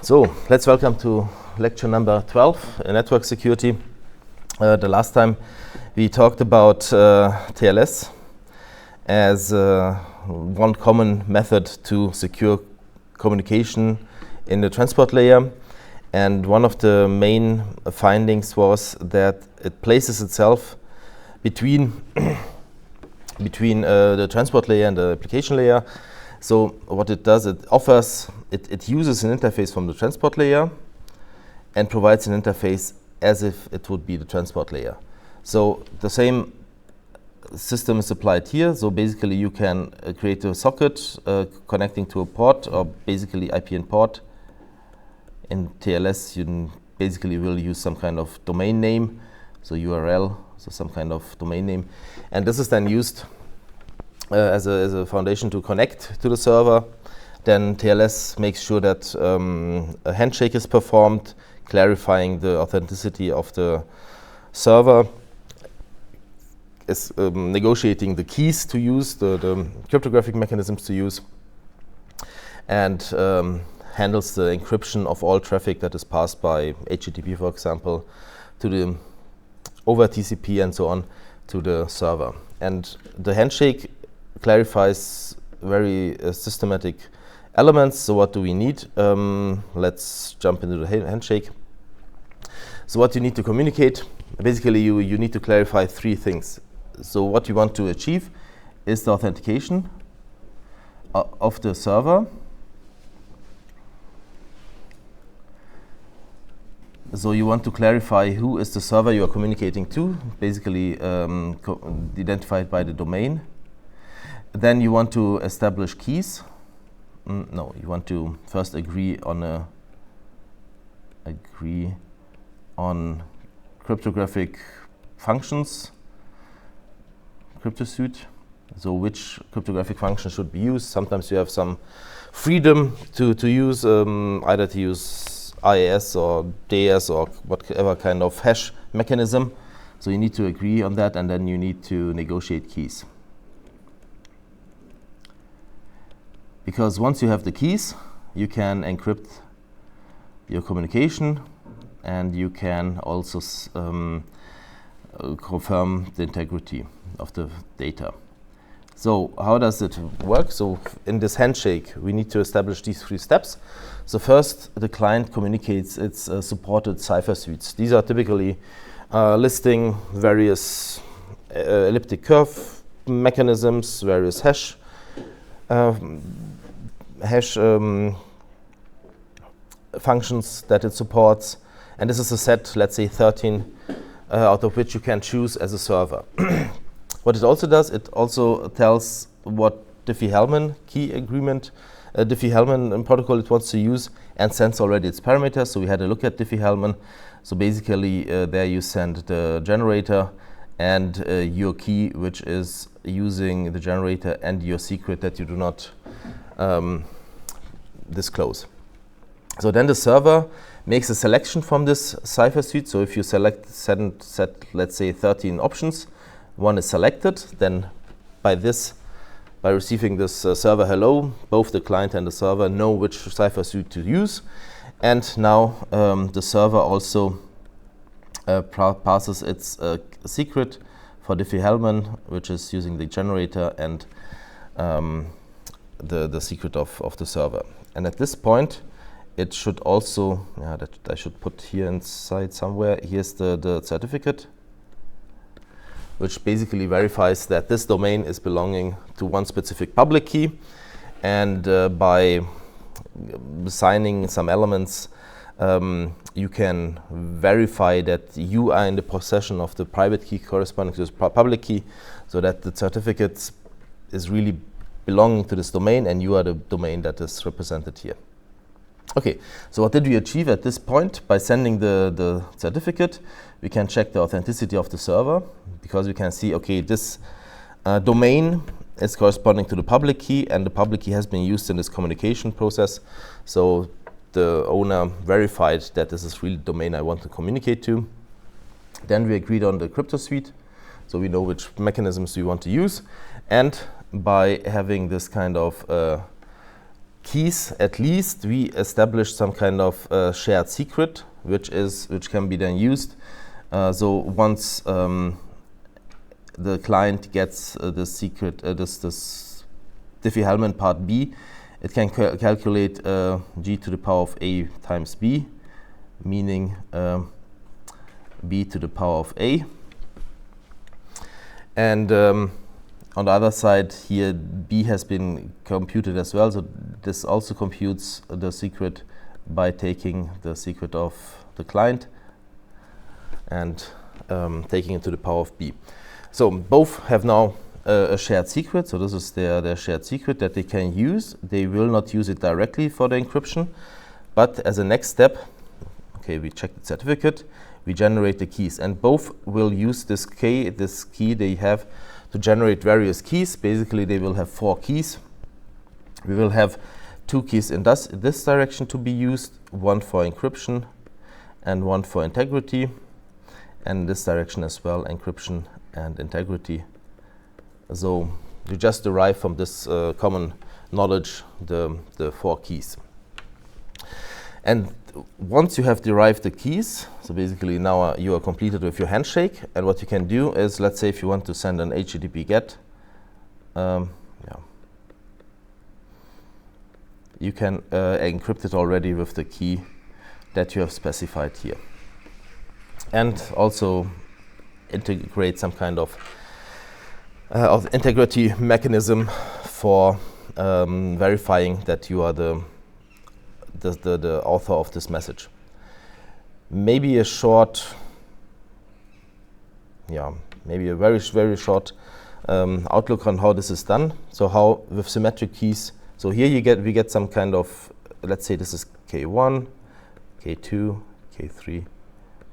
So let's welcome to lecture number 12, network security. The last time we talked about TLS as one common method to secure communication in the transport layer, and one of the main findings was that it places itself between the transport layer and the application layer. So what it does, it uses an interface from the transport layer and provides an interface as if it would be the transport layer. So the same system is applied here. So basically you can create a socket connecting to a port, or basically IP and port. In TLS you basically will use some kind of domain name, so URL, so some kind of domain name. And this is then used as a foundation to connect to the server. Then TLS makes sure that a handshake is performed, clarifying the authenticity of the server, is negotiating the keys to use, the cryptographic mechanisms to use, and handles the encryption of all traffic that is passed by HTTP, for example, to the over TCP and so on to the server. And the handshake clarifies very systematic elements. So what do we need? Let's jump into the handshake. So what you need to communicate, basically you need to clarify three things. So what you want to achieve is the authentication of the server. So you want to clarify who is the server you are communicating to, basically identified by the domain. Then you want to establish keys. No, you want to first agree on cryptographic functions, cryptosuite. So which cryptographic function should be used? Sometimes you have some freedom to use either to use IAS or DS or whatever kind of hash mechanism. So you need to agree on that, and then you need to negotiate keys. Because once you have the keys, you can encrypt your communication, and you can also confirm the integrity of the data. So how does it work? So in this handshake, we need to establish these three steps. So first, the client communicates its supported cipher suites. These are typically listing various elliptic curve mechanisms, various hash functions that it supports, and this is a set, let's say 13, out of which you can choose as a server. What it also does, it also tells what Diffie-Hellman key agreement, Diffie-Hellman protocol it wants to use, and sends already its parameters. So we had a look at Diffie-Hellman. So basically there you send the generator and your key, which is using the generator, and your secret that you do not disclose. So then the server makes a selection from this cipher suite. So if you set let's say 13 options, one is selected, then by receiving this server hello, both the client and the server know which cipher suite to use. And now the server also passes its secret for Diffie-Hellman, which is using the generator, and the secret of the server. And at this point, it should also, that I should put here inside somewhere, here's the certificate, which basically verifies that this domain is belonging to one specific public key. And by assigning some elements, you can verify that you are in the possession of the private key corresponding to this public key, so that the certificate is really belonging to this domain, and you are the domain that is represented here. Okay, so what did we achieve at this point? By sending the certificate, we can check the authenticity of the server, because we can see, okay, this domain is corresponding to the public key, and the public key has been used in this communication process. So the owner verified that this is really the domain I want to communicate to. Then we agreed on the crypto suite, so we know which mechanisms we want to use. And by having this kind of keys, at least we establish some kind of shared secret, which can be then used. So once the client gets the secret, this Diffie-Hellman part B, it can calculate g to the power of a times b, meaning b to the power of a. And on the other side here, b has been computed as well, so this also computes the secret by taking the secret of the client and taking it to the power of b. So both have now a shared secret, so this is their shared secret that they can use. They will not use it directly for the encryption, but as a next step, okay, we check the certificate, we generate the keys, and both will use this key they have to generate various keys. Basically, they will have 4 keys. We will have 2 keys in this direction to be used, one for encryption and one for integrity, and this direction as well, encryption and integrity. So you just derive from this common knowledge the 4 keys. And once you have derived the keys, so basically now you are completed with your handshake, and what you can do is, let's say if you want to send an HTTP GET, you can encrypt it already with the key that you have specified here. And also integrate some kind of integrity mechanism for verifying that you are the author of this message. Maybe a very short outlook on how this is done. So how with symmetric keys. So here we get some kind of, let's say this is K1, K2, K3,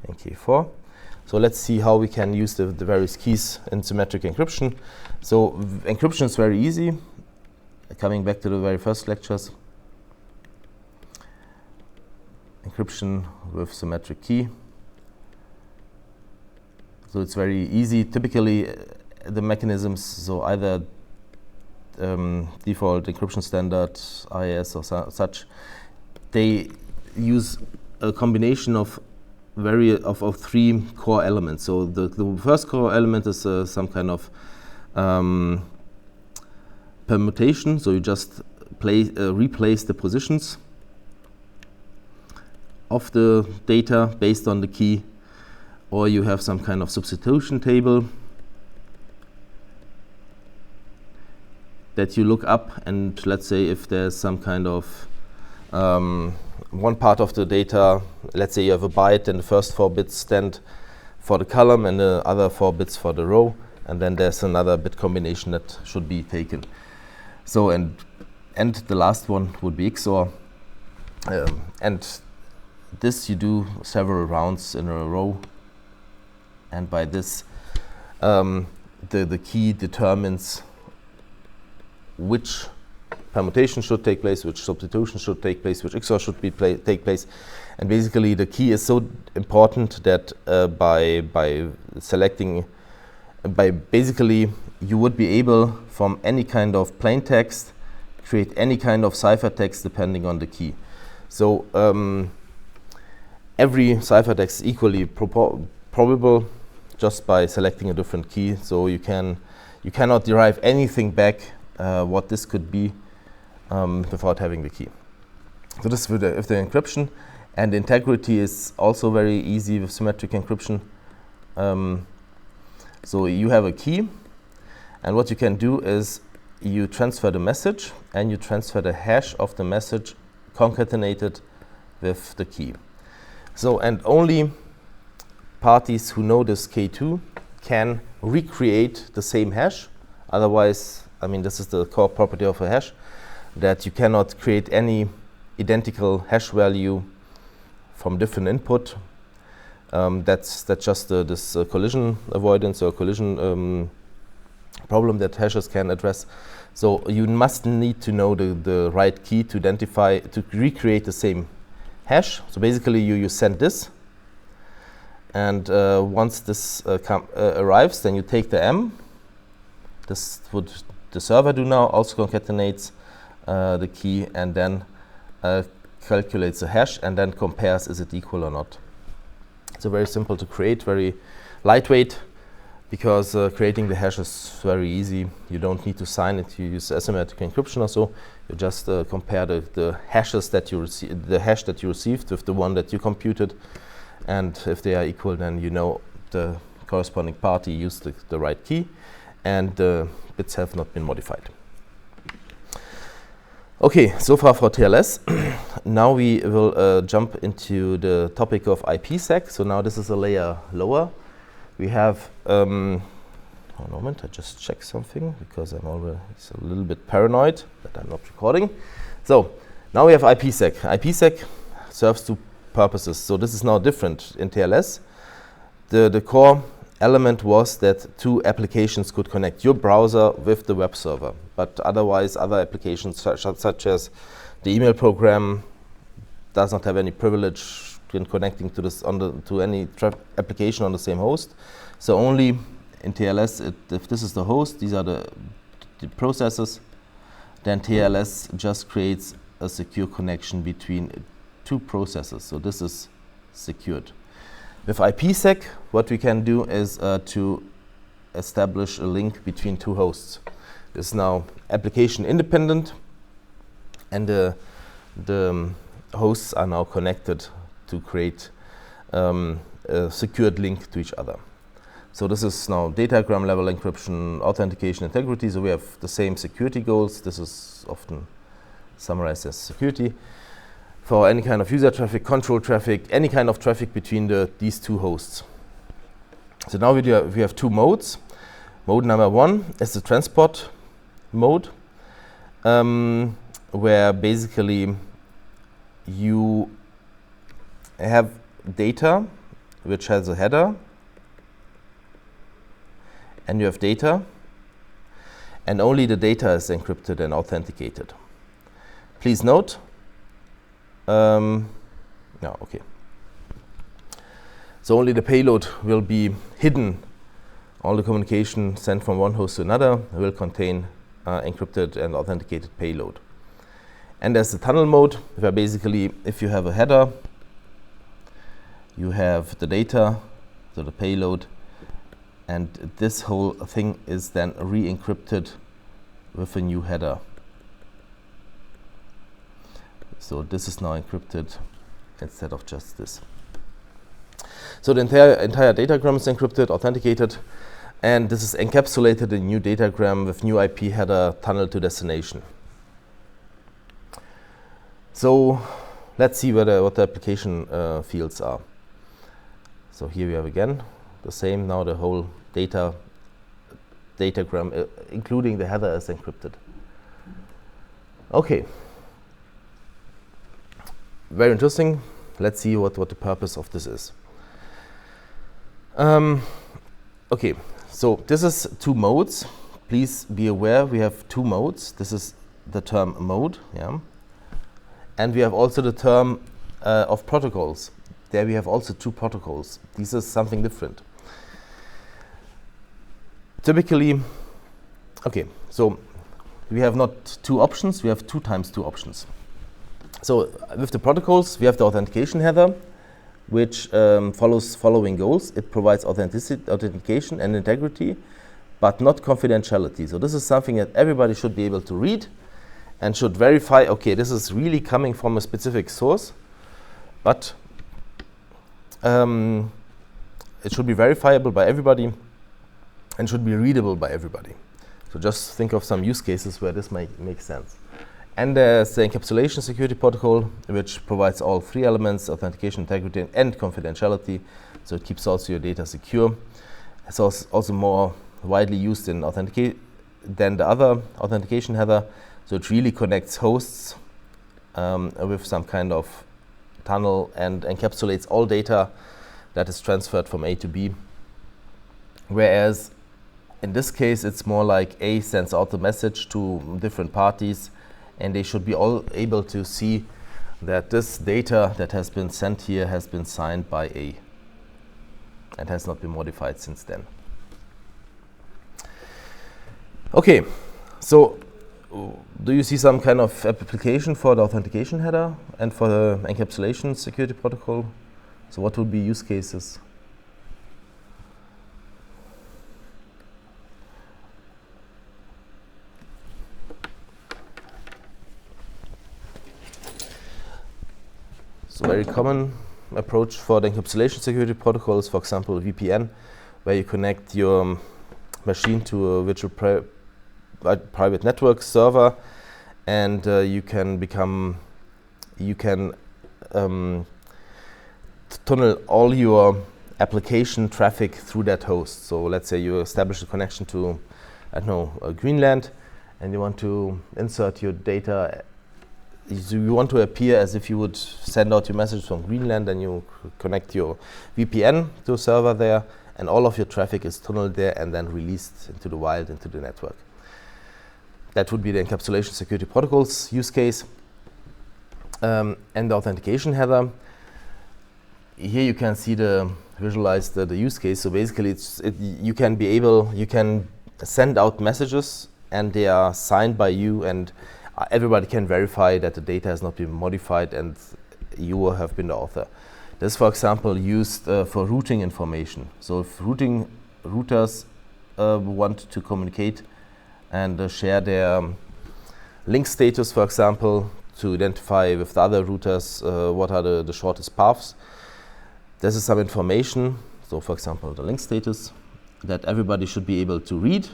and K4. So let's see how we can use the various keys in symmetric encryption. So encryption is very easy. Coming back to the very first lectures. Encryption with symmetric key. So it's very easy. Typically, the mechanisms, so either default encryption standard, IIS or such, they use a combination of 3 core elements. So the first core element is some kind of permutation. So you just replace the positions of the data based on the key, or you have some kind of substitution table that you look up, and let's say if there's some kind of one part of the data, let's say you have a byte and the first 4 bits stand for the column and the other 4 bits for the row, and then there's another bit combination that should be taken. So and the last one would be XOR, and this you do several rounds in a row, and by this the key determines which permutation should take place, which substitution should take place, which XOR should take place, and basically the key is so important that basically you would be able from any kind of plain text create any kind of ciphertext depending on the key. So every ciphertext is equally probable just by selecting a different key. So you cannot derive anything back what this could be without having the key. So this is with the encryption, and integrity is also very easy with symmetric encryption. So you have a key, and what you can do is you transfer the message and you transfer the hash of the message concatenated with the key. So, and only parties who know this K2 can recreate the same hash. Otherwise, I mean, this is the core property of a hash, that you cannot create any identical hash value from different input. That's just this collision avoidance or collision problem that hashes can address. So you must need to know the right key to identify, to recreate the same hash. So basically you send this, and once this arrives, then you take the M. This would the server do now, also concatenates the key, and then calculates a hash and then compares is it equal or not. So very simple to create, very lightweight, because creating the hash is very easy. You don't need to sign it. You use asymmetric encryption or so. You just compare the hashes that you receive, the hash that you received with the one that you computed, and if they are equal, then you know the corresponding party used the right key, and the bits have not been modified. Okay, so far for TLS. Now we will jump into the topic of IPsec. So now this is a layer lower. We have, one moment, I just check something because I'm always a little bit paranoid that I'm not recording. So now we have IPsec. IPsec serves two purposes. So this is now different in TLS. The core element was that two applications could connect your browser with the web server, but otherwise other applications such as the email program does not have any privilege in connecting to this to any application on the same host. So only in TLS, if this is the host, these are the processes, then TLS just creates a secure connection between two processes. So this is secured. With IPsec, what we can do is to establish a link between two hosts. This is now application independent, and the hosts are now connected to create a secured link to each other. So this is now datagram level encryption, authentication, integrity. So we have the same security goals. This is often summarized as security. For any kind of user traffic, control traffic, any kind of traffic between these two hosts. So now we have two modes. Mode number one is the transport mode, where basically you have data which has a header, and you have data, and only the data is encrypted and authenticated. Please note, no, okay. So only the payload will be hidden. All the communication sent from one host to another will contain encrypted and authenticated payload. And there's the tunnel mode, where basically if you have a header, you have the data, so the payload, and this whole thing is then re-encrypted with a new header. So this is now encrypted instead of just this. So the entire datagram is encrypted, authenticated, and this is encapsulated in a new datagram with new IP header tunnel to destination. So let's see what the application fields are. So here we have again the same. Now the whole datagram, including the header, is encrypted. Okay. Very interesting. Let's see what the purpose of this is. Okay, so this is two modes. Please be aware we have two modes. This is the term mode, yeah. And we have also the term of protocols. There we have also two protocols. This is something different. Typically, okay, so we have not two options, we have 2 times 2 options. So with the protocols, we have the authentication header, which follows following goals. It provides authentication and integrity, but not confidentiality. So this is something that everybody should be able to read and should verify, okay, this is really coming from a specific source, but it should be verifiable by everybody and should be readable by everybody. So just think of some use cases where this might make sense. And there's the encapsulation security protocol, which provides all 3 elements: authentication, integrity, and confidentiality. So it keeps also your data secure. It's also more widely used in than the other authentication header. So it really connects hosts with some kind of tunnel and encapsulates all data that is transferred from A to B. Whereas in this case, it's more like A sends out the message to different parties, and they should be all able to see that this data that has been sent here has been signed by A and has not been modified since then. Okay, so do you see some kind of application for the authentication header and for the encapsulation security protocol? So what would be use cases? So very common approach for the encapsulation security protocol is, for example, VPN, where you connect your machine to a virtual private network server, and you can tunnel all your application traffic through that host. So let's say you establish a connection to, I don't know, Greenland, and you want to insert your data. You want to appear as if you would send out your message from Greenland, and you connect your VPN to a server there, and all of your traffic is tunneled there and then released into the wild, into the network. That would be the encapsulation security protocols use case. And the authentication header. Here you can see visualize the use case. So basically, you can send out messages, and they are signed by you, and everybody can verify that the data has not been modified and you have been the author. This, for example, used for routing information. So if routers want to communicate and share their link status, for example, to identify with the other routers what are the shortest paths. This is some information, so for example the link status, that everybody should be able to read,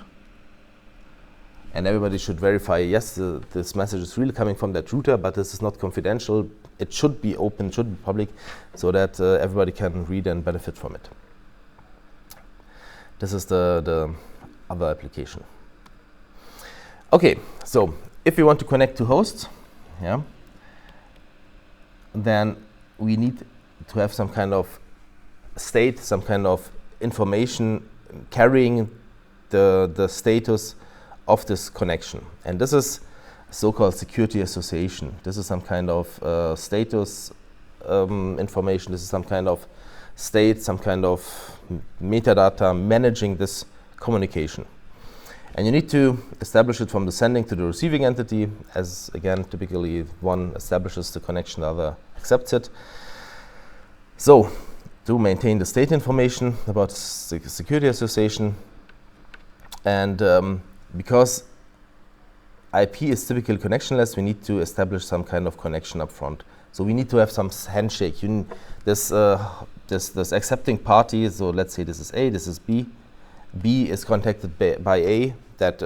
and everybody should verify, yes, this message is really coming from that router, but this is not confidential. It should be open, it should be public, so that everybody can read and benefit from it. This is the other application. Okay, so if we want to connect to hosts, then we need to have some kind of state, some kind of information carrying the status of this connection. And this is so-called security association. This is some kind of status information. This is some kind of state, some kind of metadata managing this communication. And you need to establish it from the sending to the receiving entity, as again, typically one establishes the connection, the other accepts it. So, to maintain the state information about security association, and because IP is typically connectionless, we need to establish some kind of connection up front. So we need to have some handshake. This accepting party, so let's say this is A, this is B. B is contacted by A, that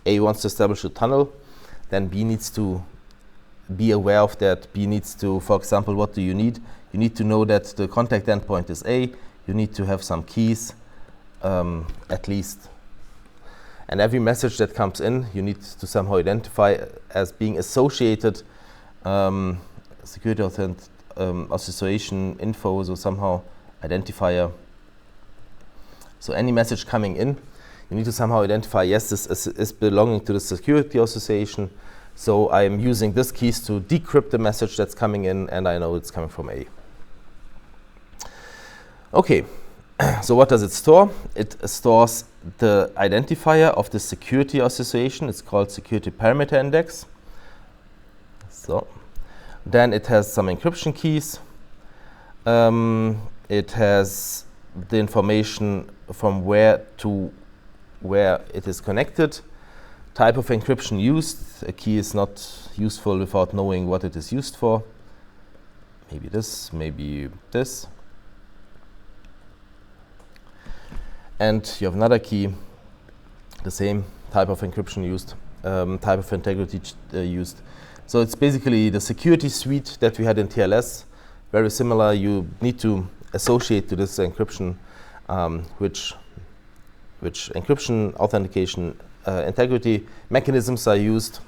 A wants to establish a tunnel, then B needs to be aware of that. B needs to, for example, what do you need? You need to know that the contact endpoint is A. You need to have some keys, at least. And every message that comes in, you need to somehow identify as being associated security association info, so somehow identifier. So any message coming in, you need to somehow identify, yes, this is belonging to the security association. So I am using this keys to decrypt the message that's coming in, and I know it's coming from A. Okay, so what does it store? It stores the identifier of the security association. It's called security parameter index. So then it has some encryption keys. It has the information from where to where it is connected. Type of encryption used. A key is not useful without knowing what it is used for. Maybe this, maybe this. And you have another key, the same type of encryption used, type of integrity used. So it's basically the security suite that we had in TLS, very similar. You need to associate to this encryption which encryption, authentication, integrity mechanisms are used.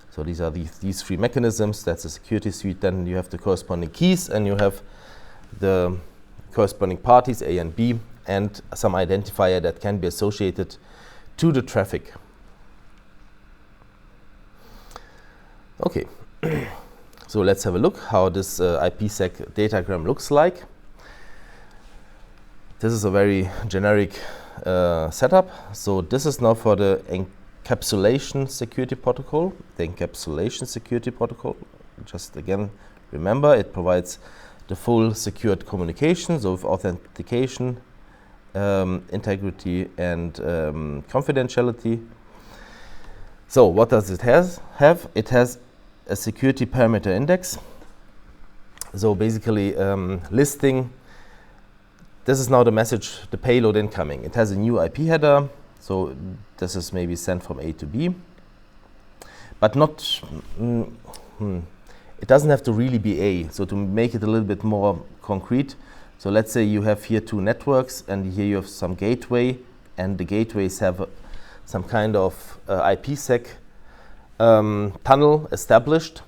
So these are these three mechanisms. That's the security suite. Then you have the corresponding keys, and you have the corresponding parties, A and B, and some identifier that can be associated to the traffic. Okay, so let's have a look how this IPsec datagram looks like. This is a very generic setup. So this is now for the encapsulation security protocol. The encapsulation security protocol, just again, remember, it provides the full secured communication, so with authentication, integrity, and confidentiality. So what does it have? It has a security parameter index. So basically listing, this is now the message, the payload incoming. It has a new IP header, so this is maybe sent from A to B, but not, it doesn't have to really be A. So to make it a little bit more concrete, so let's say you have here two networks, and here you have some gateway, and the gateways have some kind of IPsec tunnel established,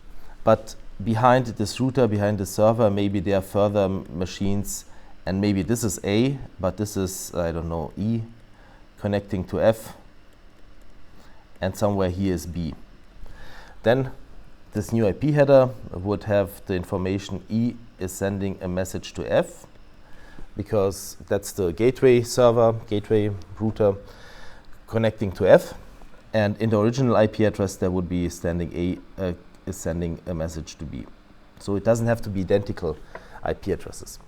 but behind this router, behind the server, maybe there are further machines, and maybe this is A, but this is, I don't know, E connecting to F, and somewhere here is B. Then this new IP header would have the information E is sending a message to F, because that's the gateway server, gateway router connecting to F, and in the original IP address there would be standing A is sending a message to B. So it doesn't have to be identical IP addresses.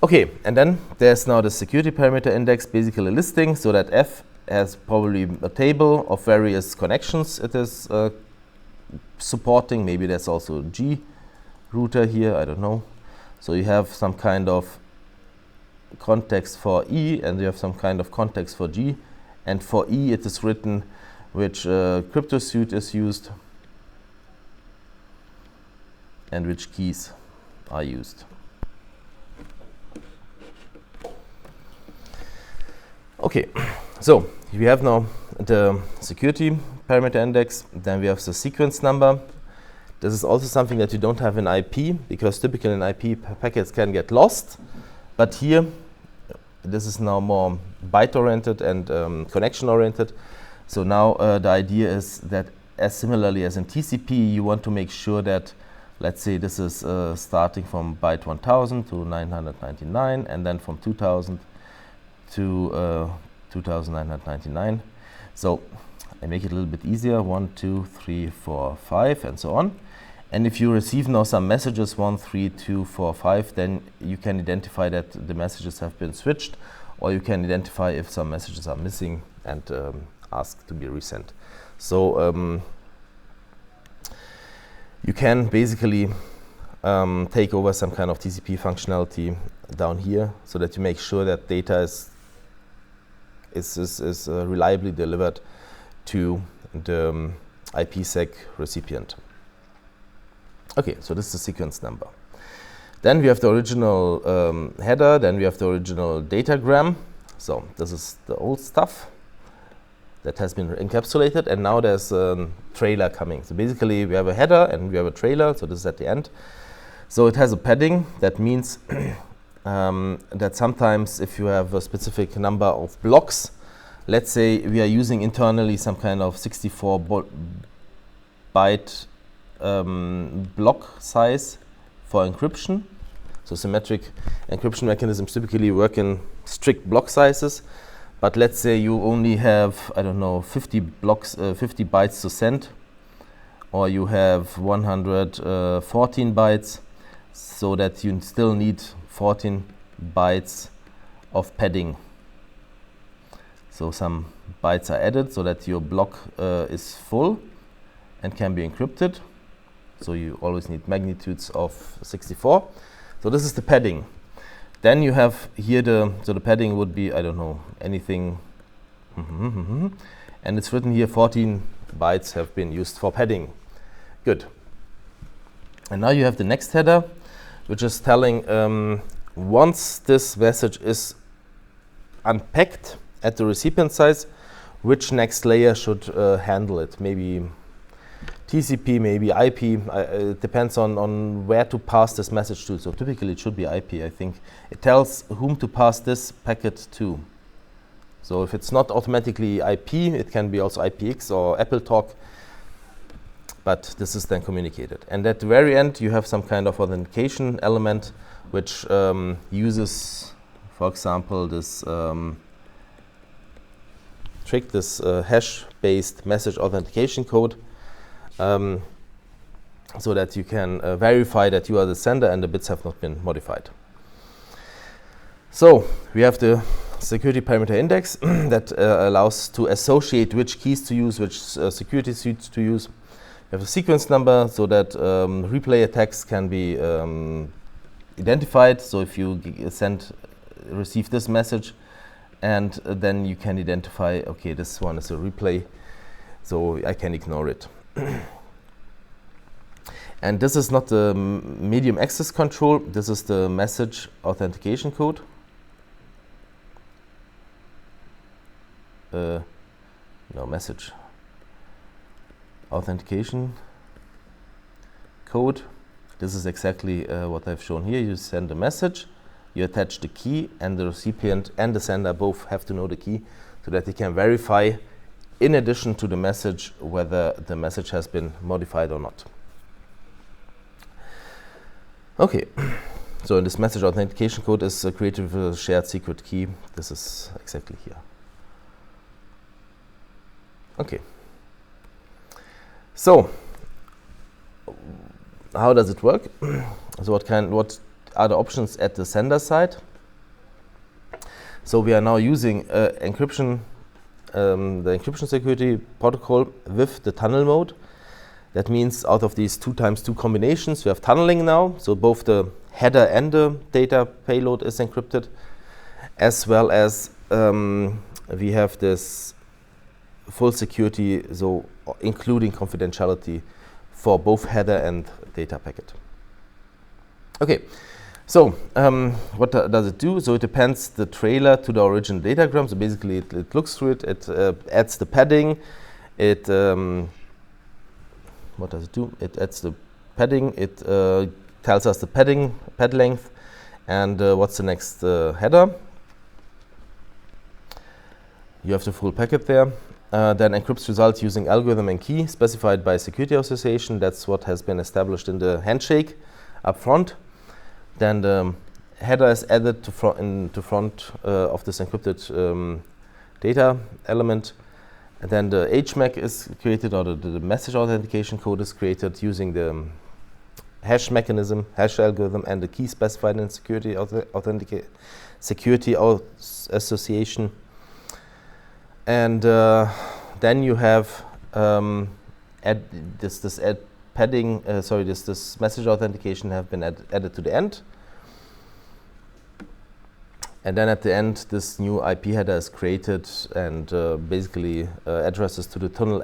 Okay, and then there's now the security parameter index, basically a listing, so that F has probably a table of various connections it is supporting. Maybe there's also a G router here, I don't know. So you have some kind of context for E, and you have some kind of context for G. And for E, it is written which crypto suite is used and which keys are used. Okay, so we have now the security parameter index, then we have the sequence number. This is also something that you don't have in IP, because typically in IP packets can get lost, but here this is now more byte-oriented and connection-oriented. So now the idea is that, as similarly as in TCP, you want to make sure that, let's say this is starting from byte 1000 to 999, and then from 2000 to 2999. So I make it a little bit easier, 1, 2, 3, 4, 5, and so on. And if you receive now some messages, 1, 3, 2, 4, 5, then you can identify that the messages have been switched, or you can identify if some messages are missing and ask to be resent. So you can basically take over some kind of TCP functionality down here, so that you make sure that data is reliably delivered to the IPsec recipient. Okay, so this is the sequence number. Then we have the original header, then we have the original datagram. So this is the old stuff that has been encapsulated, and now there's a trailer coming. So basically we have a header and we have a trailer, so this is at the end. So it has a padding. That means that sometimes if you have a specific number of blocks, let's say we are using internally some kind of 64 byte block size for encryption. So symmetric encryption mechanisms typically work in strict block sizes, but let's say you only have, I don't know, 50 blocks, 50 bytes to send, or you have 114 bytes, so that you still need 14 bytes of padding. So some bytes are added so that your block is full and can be encrypted. So you always need magnitudes of 64. So this is the padding. Then you have here so the padding would be, I don't know, anything, and it's written here 14 bytes have been used for padding. Good. And now you have the next header, which is telling once this message is unpacked at the recipient side, which next layer should handle it. Maybe TCP, maybe IP. It depends on where to pass this message to. So typically it should be IP, I think. It tells whom to pass this packet to. So if it's not automatically IP, it can be also IPX or AppleTalk, but this is then communicated. And at the very end, you have some kind of authentication element, which uses, for example, this trick, this hash-based message authentication code, so that you can verify that you are the sender and the bits have not been modified. So we have the security parameter index that allows to associate which keys to use, which security suites to use. We have a sequence number so that replay attacks can be identified. So if you receive this message, and then you can identify, okay, this one is a replay, so I can ignore it. And this is not the medium access control, this is the message authentication code. No, message authentication code. This is exactly what I've shown here. You send a message, you attach the key, and the recipient and the sender both have to know the key so that they can verify, in addition to the message, whether the message has been modified or not. Okay, so this message authentication code is created with a shared secret key. This is exactly here. Okay. So, how does it work? So what are the options at the sender side? So we are now using encryption, the encryption security protocol with the tunnel mode. That means out of these 2x2 combinations, we have tunneling now. So both the header and the data payload is encrypted, as well as we have this full security, so including confidentiality for both header and data packet. Okay, so what does it do? So it appends the trailer to the original datagram. So basically it looks through it, it adds the padding, it what does it do? It adds the padding, it tells us the pad length, and what's the next header. You have the full packet there. Then encrypts results using algorithm and key specified by security association. That's what has been established in the handshake up front. Then the header is added to front of this encrypted data element. And then the HMAC is created, or the message authentication code is created using the hash mechanism, hash algorithm, and the key specified in security association. And then you have this message authentication have been added to the end. And then at the end, this new IP header is created and basically addresses to the tunnel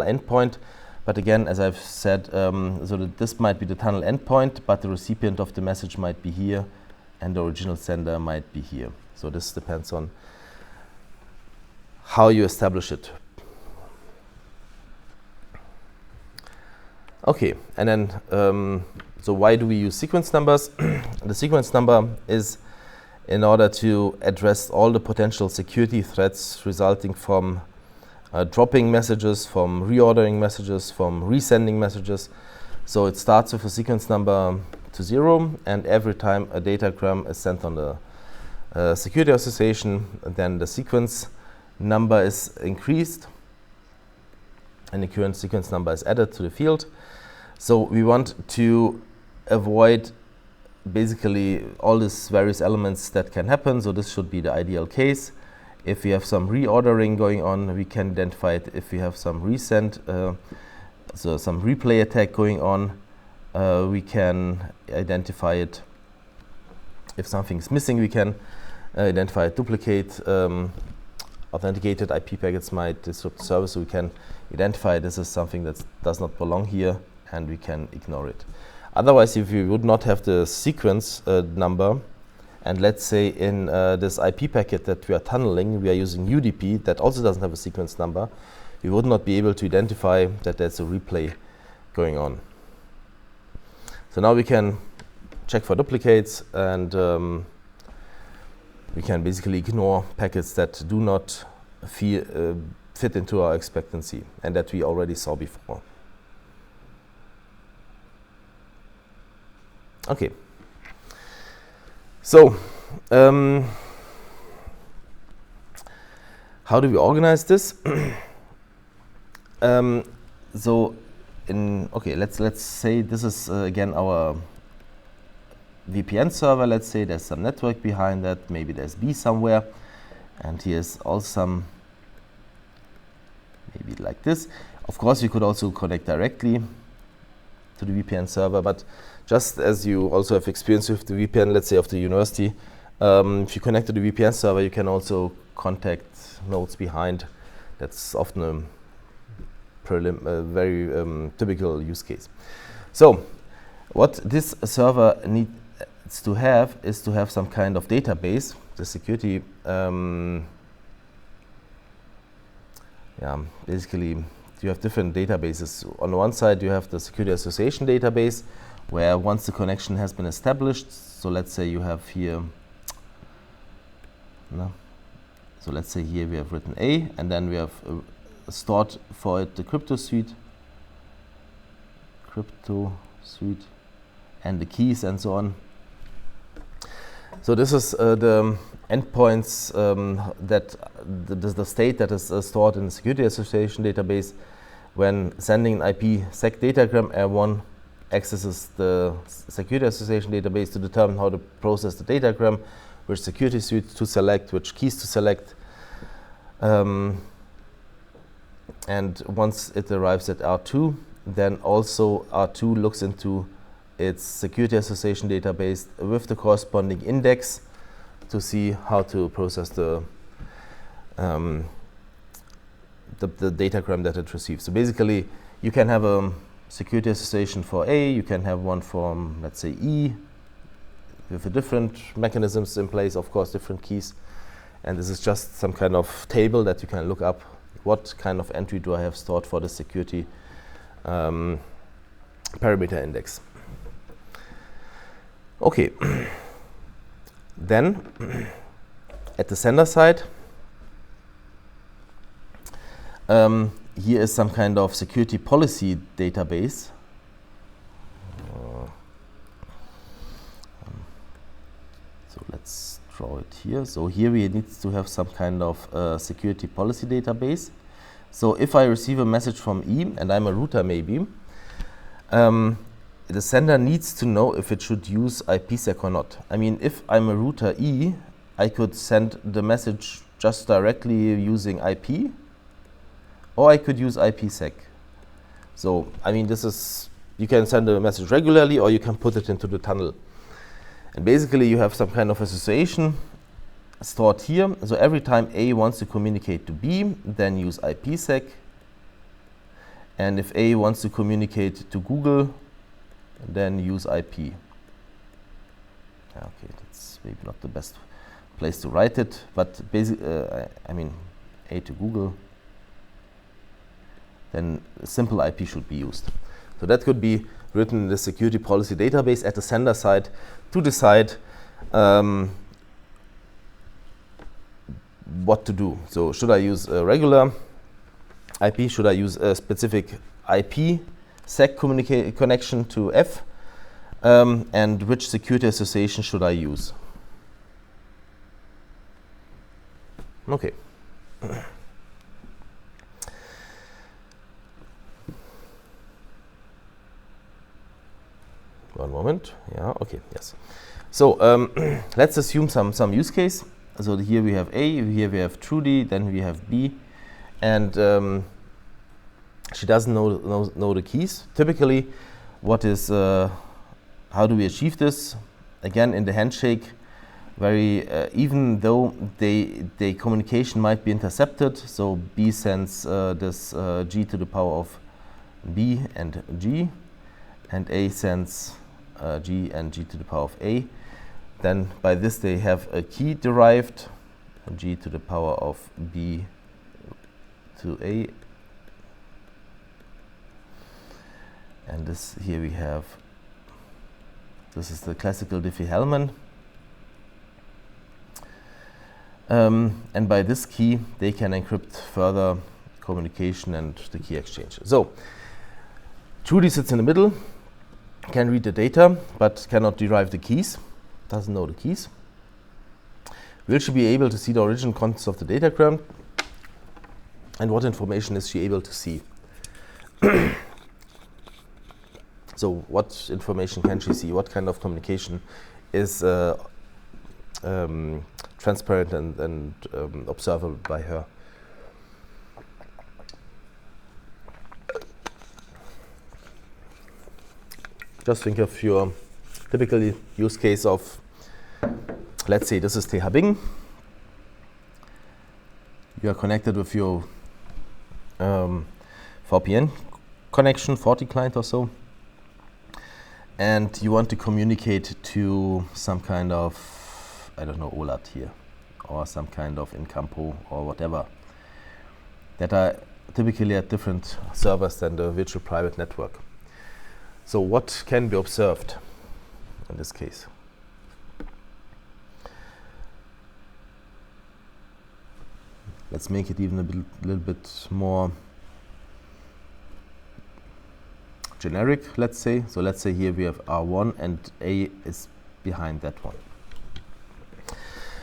endpoint. But again, as I've said, so that this might be the tunnel endpoint, but the recipient of the message might be here, and the original sender might be here. So this depends on how you establish it. Okay, and then so why do we use sequence numbers? The sequence number is in order to address all the potential security threats resulting from dropping messages, from reordering messages, from resending messages. So it starts with a sequence number to 0, and every time a datagram is sent on the security association, then the sequence number is increased and the current sequence number is added to the field. So we want to avoid basically all these various elements that can happen. So this should be the ideal case. If we have some reordering going on, we can identify it. If we have some resend, so some replay attack going on, we can identify it. If something is missing, we can identify a duplicate. Authenticated IP packets might disrupt the service, so we can identify this is something that does not belong here, and we can ignore it. Otherwise, if we would not have the sequence number, and let's say in this IP packet that we are tunneling, we are using UDP that also doesn't have a sequence number, we would not be able to identify that there's a replay going on. So now we can check for duplicates, and we can basically ignore packets that do not fit into our expectancy and that we already saw before. Okay. So, how How do we organize this? Okay, let's say this is again our VPN server. Let's say there's some network behind that. Maybe there's B somewhere, and here's also some, maybe like this. Of course, you could also connect directly to the VPN server, but just as you also have experience with the VPN, let's say of the university, if you connect to the VPN server, you can also contact nodes behind. That's often a very typical use case. So what this server needs to have is to have some kind of database. The security, basically you have different databases. On the one side you have the security association database, where once the connection has been established, so let's say you have here, so let's say here we have written A, and then we have stored for it the crypto suite, and the keys and so on. So this is the endpoints that the state that is stored in the security association database when sending an IPsec datagram. One accesses the security association database to determine how to process the datagram, which security suite to select, which keys to select. And once it arrives at R2, then also R2 looks into its security association database with the corresponding index to see how to process the datagram that it receives. So basically, you can have a security association for A, you can have one for, let's say, E, with different mechanisms in place, of course, different keys. And this is just some kind of table that you can look up. What kind of entry do I have stored for the security parameter index? Okay. Then, at the sender side, here is some kind of security policy database. So let's draw it here. So here we need to have some kind of security policy database. So if I receive a message from E, and I'm a router maybe, the sender needs to know if it should use IPsec or not. I mean, if I'm a router E, I could send the message just directly using IP, or I could use IPsec. So, I mean, this is, you can send a message regularly, or you can put it into the tunnel. And basically, you have some kind of association stored here. So every time A wants to communicate to B, then use IPsec. And if A wants to communicate to Google, then use IP. Okay, that's maybe not the best place to write it, but basically, I mean, A to Google, then simple IP should be used. So that could be written in the security policy database at the sender side to decide what to do. So should I use a regular IP? Should I use a specific IPsec connection to F? And which security association should I use? Okay. One moment. Yeah, okay, yes. So let's assume some use case. So here we have A, here we have Trudy, then we have B, and she doesn't know the keys. Typically, what is how do we achieve this? Again, in the handshake, even though the communication might be intercepted, so B sends this G to the power of B and G, and A sends G and G to the power of A. Then by this they have a key derived, G to the power of B to A. And this here we have, this is the classical Diffie-Hellman. And by this key, they can encrypt further communication and the key exchange. So, Trudy sits in the middle, can read the data, but cannot derive the keys, doesn't know the keys. Will she be able to see the original contents of the datagram? and what information is she able to see. So what information can she see? What kind of communication is transparent and observable by her? Just think of your typical use case of, let's say this is Bingen. You are connected with your VPN connection, 40 client or so, and you want to communicate to some kind of, I don't know, OLAT here, or some kind of Incampo or whatever, that are typically at different servers than the virtual private network. So what can be observed in this case? Let's make it even a little bit more generic, let's say. So let's say here we have R1 and A is behind that one.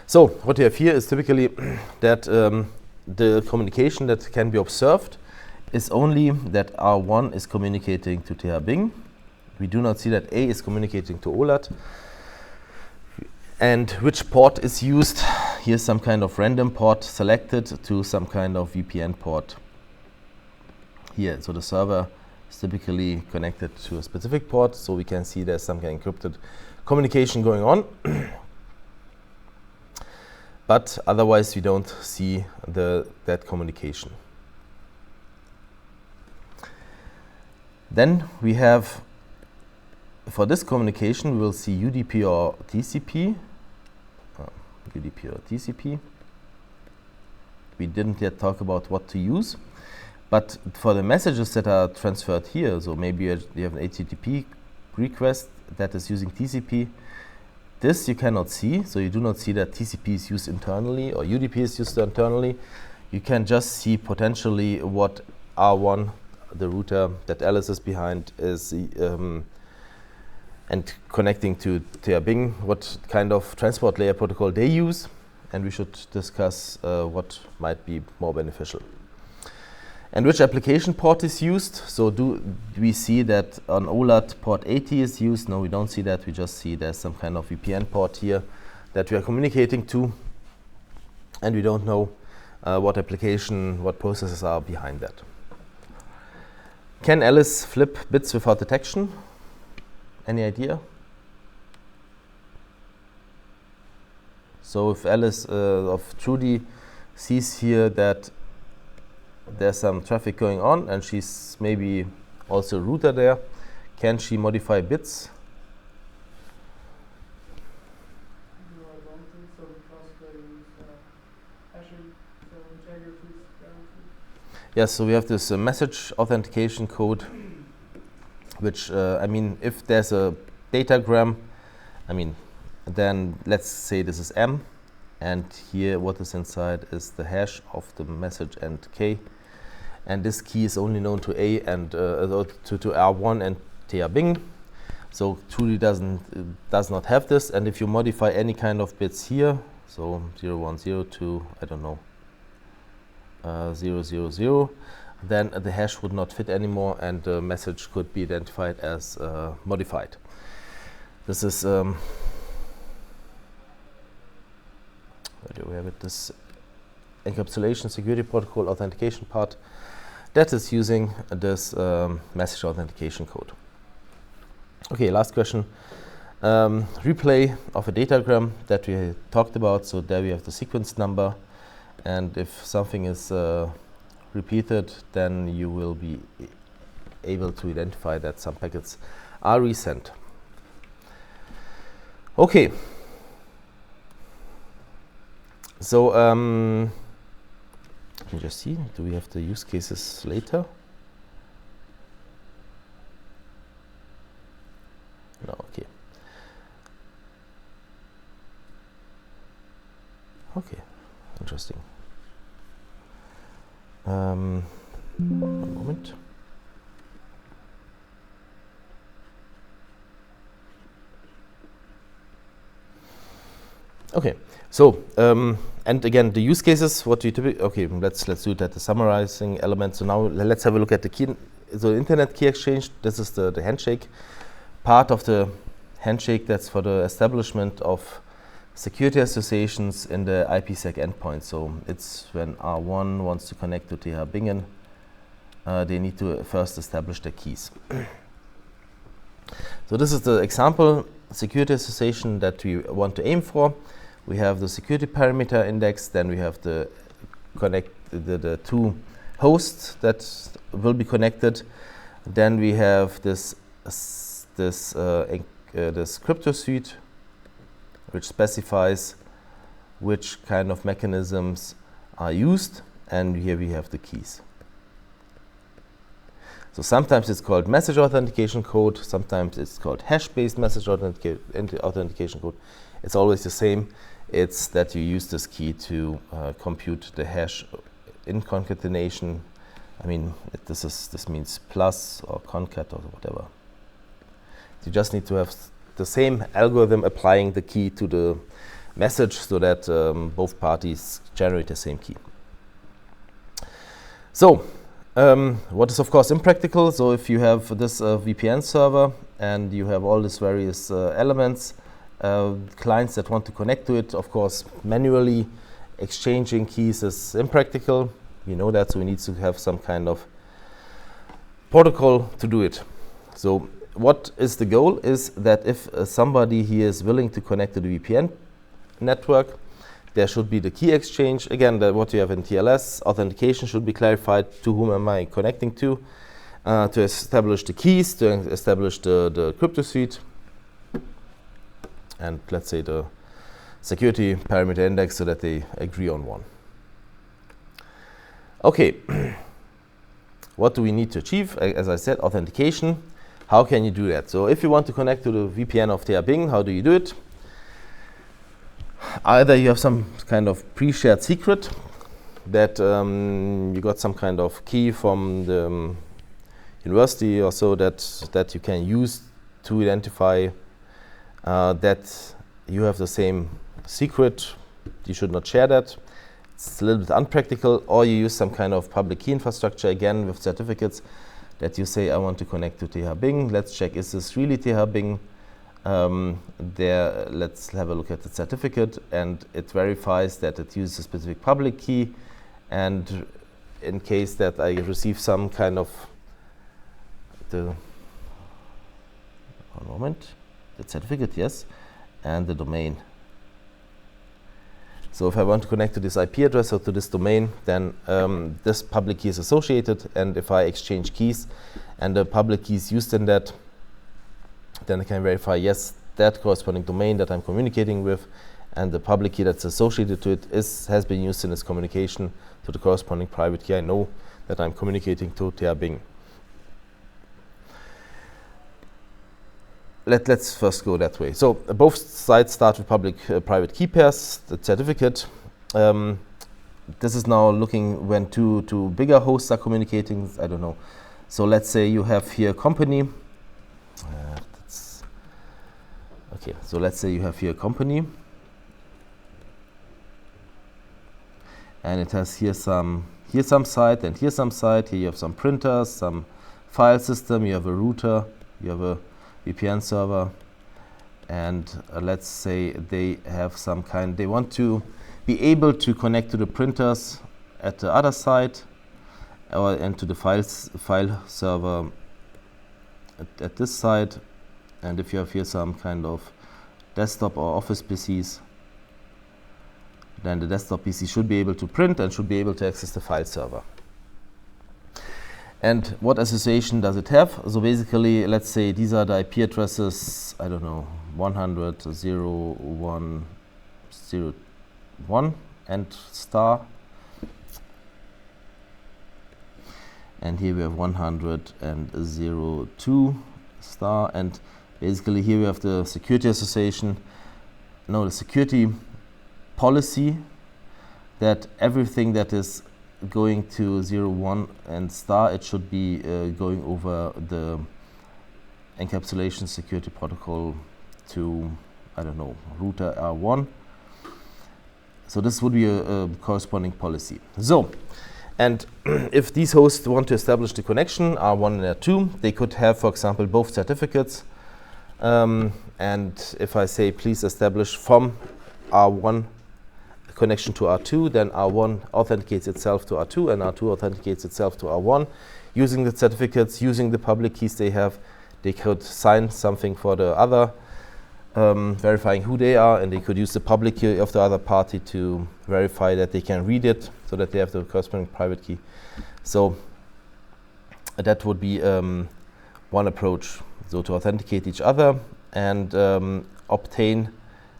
So what you have here is typically that the communication that can be observed is only that R1 is communicating to Bing. We do not see that A is communicating to OLAT. And which port is used? Here's some kind of random port selected to some kind of VPN port here. So the server is typically connected to a specific port, so we can see there's some kind of encrypted communication going on. But otherwise we don't see that communication. Then we have, for this communication, we will see UDP or TCP. UDP or TCP. We didn't yet talk about what to use, but for the messages that are transferred here, so maybe you have an HTTP request that is using TCP. This you cannot see, so you do not see that TCP is used internally or UDP is used internally. You can just see potentially what R1, the router that Alice is behind, is and connecting to Bing, what kind of transport layer protocol they use, and we should discuss what might be more beneficial. And which application port is used? So do we see that on OLAT port 80 is used? No, we don't see that. We just see there's some kind of VPN port here that we are communicating to, and we don't know what application, what processes are behind that. Can Alice flip bits without detection? Any idea? So if Alice of Trudy sees here that there's some traffic going on and she's maybe also a router there, can she modify bits? No, I don't think so, because they use hashing, so integrity is guaranteed. Yes, so we have this message authentication code, which, I mean, if there's a datagram, I mean, then let's say this is M, and here what is inside is the hash of the message and K, and this key is only known to A and to R1 and Bing. So Trudy does not have this, and if you modify any kind of bits here, so 010 to, I don't know, 000, then the hash would not fit anymore and the message could be identified as modified. This is, where do we have it? This encapsulation security protocol authentication part that is using this message authentication code. Okay, last question. Replay of a datagram that we talked about. So there we have the sequence number, and if something is repeated, then you will be able to identify that some packets are resent. Okay. So let me just see, do we have the use cases later? No, okay. Okay, interesting. One moment. Okay, so and again, the use cases, what you typically, okay, let's do it at the summarizing element. So now let's have a look at the key, so internet key exchange. This is the handshake part of the handshake. That's for the establishment of security associations in the IPsec endpoint. So it's when R1 wants to connect to TH Bingen, they need to first establish their keys. So this is the example security association that we want to aim for. We have the security parameter index, then we have the two hosts that will be connected. Then we have this crypto suite, which specifies which kind of mechanisms are used, and here we have the keys. So sometimes it's called message authentication code, sometimes it's called hash-based message authentication code. It's always the same. It's that you use this key to compute the hash in concatenation. I mean, this means plus or concat or whatever. You just need to have the same algorithm applying the key to the message so that both parties generate the same key. So, what is of course impractical, so if you have this VPN server and you have all these various elements, clients that want to connect to it, of course manually exchanging keys is impractical. We know that, so we need to have some kind of protocol to do it. So what is the goal is that if somebody here is willing to connect to the VPN network, there should be the key exchange. Again, what you have in TLS, authentication should be clarified, to whom am I connecting to establish the keys, to establish the crypto suite, and let's say the security parameter index so that they agree on one. Okay, what do we need to achieve? As I said, authentication. How can you do that? So if you want to connect to the VPN of TH Bingen, how do you do it? Either you have some kind of pre-shared secret that you got some kind of key from the university or so that you can use to identify that you have the same secret. You should not share that. It's a little bit unpractical. Or you use some kind of public key infrastructure, again with certificates, that you say, I want to connect to TH Bingen. Let's check, is this really TH Bingen? Let's have a look at the certificate, and it verifies that it uses a specific public key, and in case that I receive some kind of the certificate, yes, and the domain. So if I want to connect to this IP address or to this domain, then this public key is associated, and if I exchange keys and the public key is used in that, then I can verify, yes, that corresponding domain that I'm communicating with and the public key that's associated to it has been used in its communication to the corresponding private key. I know that I'm communicating to TH Bingen. Let's first go that way. So both sides start with public-private key pairs, the certificate. This is now looking when two bigger hosts are communicating. I don't know. So let's say you have here company. Okay, so let's say you have here a company, and it has here some site and here some site. Here you have some printers, some file system, you have a router, you have a VPN server, and let's say they have they want to be able to connect to the printers at the other side, and to the file server at this side. And if you have here some kind of desktop or office PCs, then the desktop PC should be able to print and should be able to access the file server. And what association does it have? So basically, let's say these are the IP addresses, I don't know, 100.0.1.0.1 and star. And here we have 100.0.2 star, and basically here we have the security association, the security policy, that everything that is going to 0.1 and star, it should be going over the encapsulation security protocol to, I don't know, router R1. So this would be a corresponding policy. So, and if these hosts want to establish the connection, R1 and R2, they could have, for example, both certificates. And if I say, please establish from R1 a connection to R2, then R1 authenticates itself to R2, and R2 authenticates itself to R1. Using the certificates, using the public keys they have, they could sign something for the other, verifying who they are, and they could use the public key of the other party to verify that they can read it, so that they have the corresponding private key. So that would be one approach, so to authenticate each other and obtain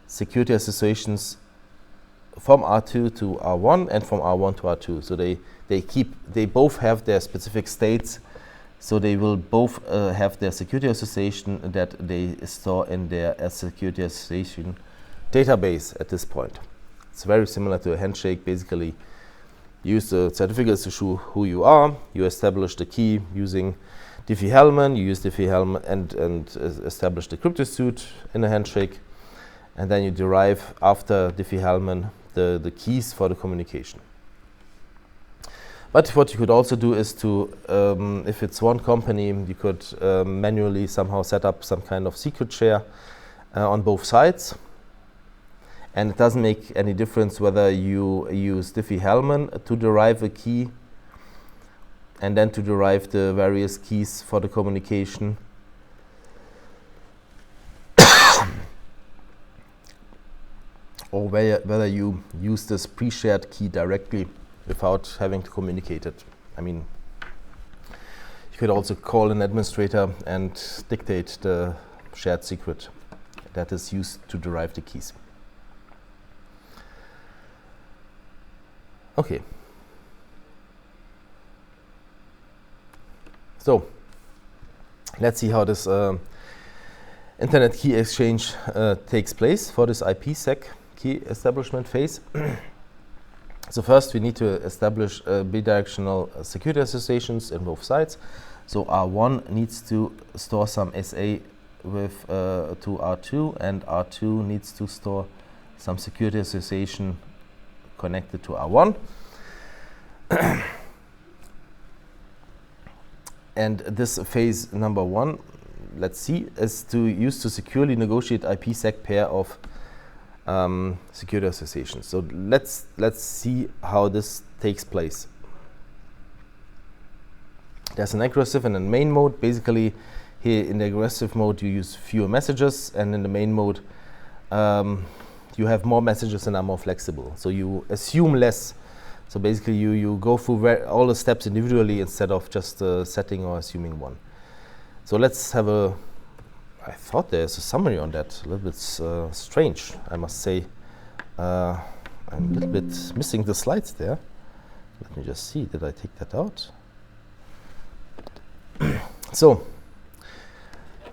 security associations from R2 to R1 and from R1 to R2. So they both have their specific states. So they will both have their security association that they store in their security association database at this point. It's very similar to a handshake. Basically, you use the certificates to show who you are. You establish the key using Diffie-Hellman. You use Diffie-Hellman and establish the crypto suit in a handshake. And then you derive, after Diffie-Hellman, the keys for the communication. But what you could also do is to, if it's one company, you could manually somehow set up some kind of secret share on both sides. And it doesn't make any difference whether you use Diffie-Hellman to derive a key and then to derive the various keys for the communication. Or whether you use this pre-shared key directly without having to communicate it. I mean, you could also call an administrator and dictate the shared secret that is used to derive the keys. Okay. So, let's see how this internet key exchange takes place for this IPsec key establishment phase. So first we need to establish bidirectional security associations in both sides. So R1 needs to store some SA with to R2, and R2 needs to store some security association connected to R1. And this phase number 1, let's see, is to use to securely negotiate IPsec pair of security associations. So let's see how this takes place. There's an aggressive and a main mode. Basically, here in the aggressive mode you use fewer messages, and in the main mode you have more messages and are more flexible. So you assume less. So basically you go through all the steps individually instead of just setting or assuming one. So let's have a, I thought there's a summary on that. A little bit strange, I must say. I'm a little bit missing the slides there. Let me just see, did I take that out? So,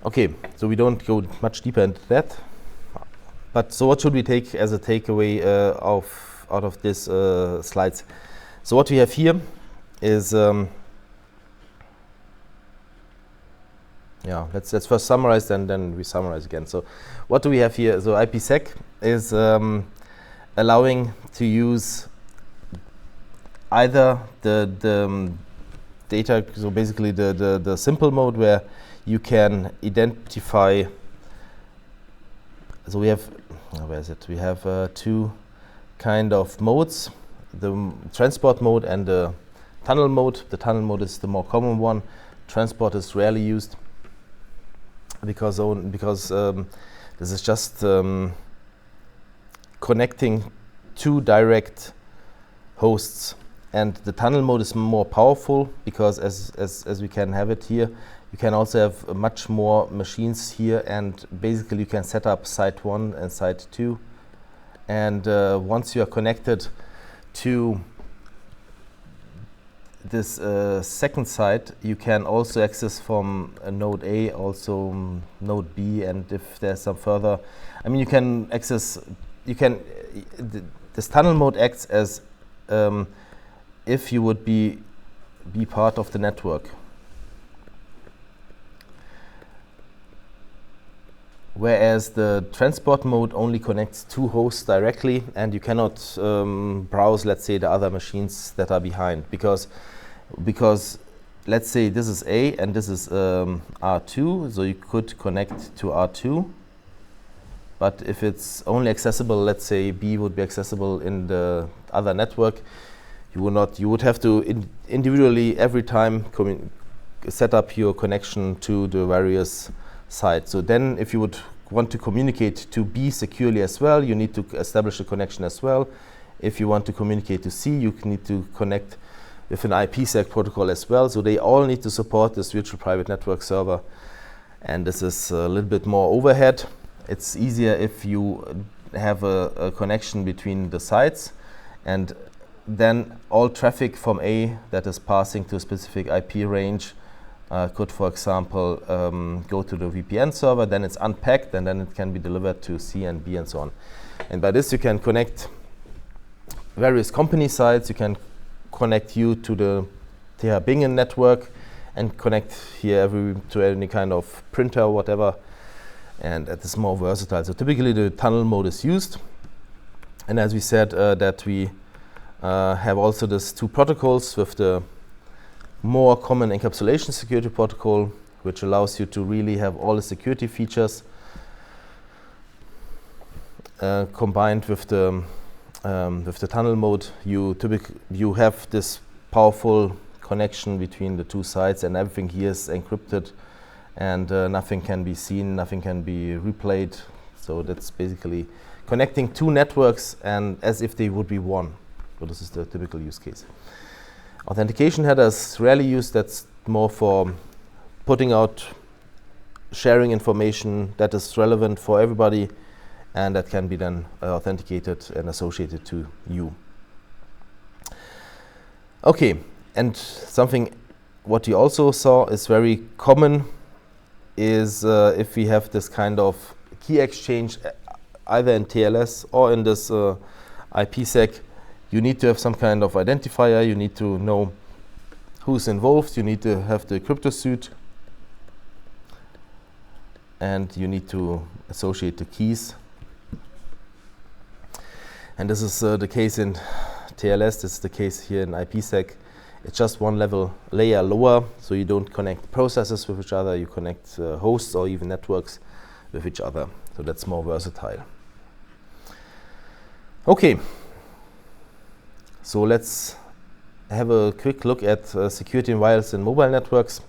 okay, so we don't go much deeper into that. But so what should we take as a takeaway out of this slides? So what we have here is, yeah, let's first summarize, and then we summarize again. So what do we have here? So IPsec is allowing to use either the data, so basically the simple mode where you can identify, so we have, where is it? We have two kind of modes, the transport mode and the tunnel mode. The tunnel mode is the more common one. Transport is rarely used because this is just connecting two direct hosts, and the tunnel mode is more powerful because as we can have it here, you can also have much more machines here, and basically you can set up site 1 and site 2, and once you are connected to this second site, you can also access from node A, also node B, and if there's some further, I mean, you can access, this tunnel mode acts as if you would be part of the network. whereas the transport mode only connects two hosts directly, and you cannot browse, let's say, the other machines that are behind, because let's say this is A and this is R2, so you could connect to R2. But if it's only accessible, let's say B would be accessible in the other network, you would have to individually every time set up your connection to the various sites. So then if you would want to communicate to B securely as well, you need to establish a connection as well. If you want to communicate to C, you need to connect with an IPsec protocol as well. So they all need to support this virtual private network server. And this is a little bit more overhead. It's easier if you have a connection between the sites, and then all traffic from A that is passing to a specific IP range could, for example, go to the VPN server, then it's unpacked, and then it can be delivered to C and B and so on. And by this you can connect various company sites, you can connect you to the Bingen network, and connect here to any kind of printer or whatever. And it is more versatile. So typically the tunnel mode is used. And as we said, that we have also these two protocols with the more common encapsulation security protocol, which allows you to really have all the security features combined with the tunnel mode. You have this powerful connection between the two sites, and everything here is encrypted, and nothing can be seen, nothing can be replayed. So that's basically connecting two networks and as if they would be one. So this is the typical use case. Authentication header is rarely used. That's more for putting out, sharing information that is relevant for everybody, and that can be then authenticated and associated to you. Okay, and something what you also saw is very common is if we have this kind of key exchange either in TLS or in this IPsec, you need to have some kind of identifier, you need to know who's involved, you need to have the crypto suite, and you need to associate the keys. And this is the case in TLS, this is the case here in IPsec. It's just one layer lower, so you don't connect processes with each other, you connect hosts or even networks with each other. So that's more versatile. Okay, so let's have a quick look at security in wireless and mobile networks,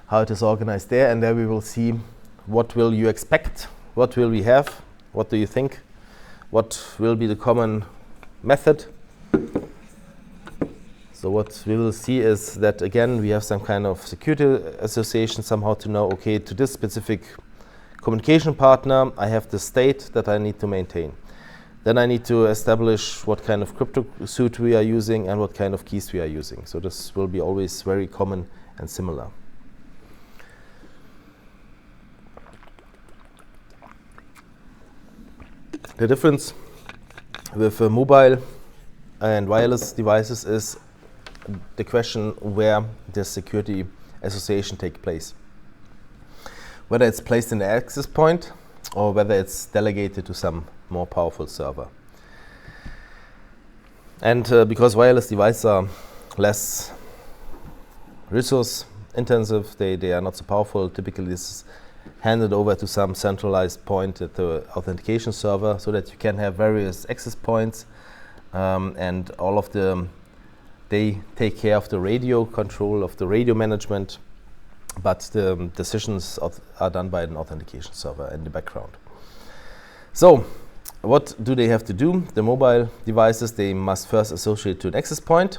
how it is organized there, and there we will see what will you expect, what will we have, what do you think, what will be the common method. So what we will see is that, again, we have some kind of security association somehow to know, okay, to this specific communication partner, I have the state that I need to maintain. Then I need to establish what kind of crypto suite we are using and what kind of keys we are using. So this will be always very common and similar. The difference with mobile and wireless devices is the question where the security association takes place. Whether it's placed in the access point or whether it's delegated to some more powerful server. And because wireless devices are less resource intensive, they are not so powerful, typically this is handed over to some centralized point at the authentication server so that you can have various access points and all of they take care of the radio control, of the radio management, but the decisions are done by an authentication server in the background. So what do they have to do? The mobile devices, they must first associate to an access point.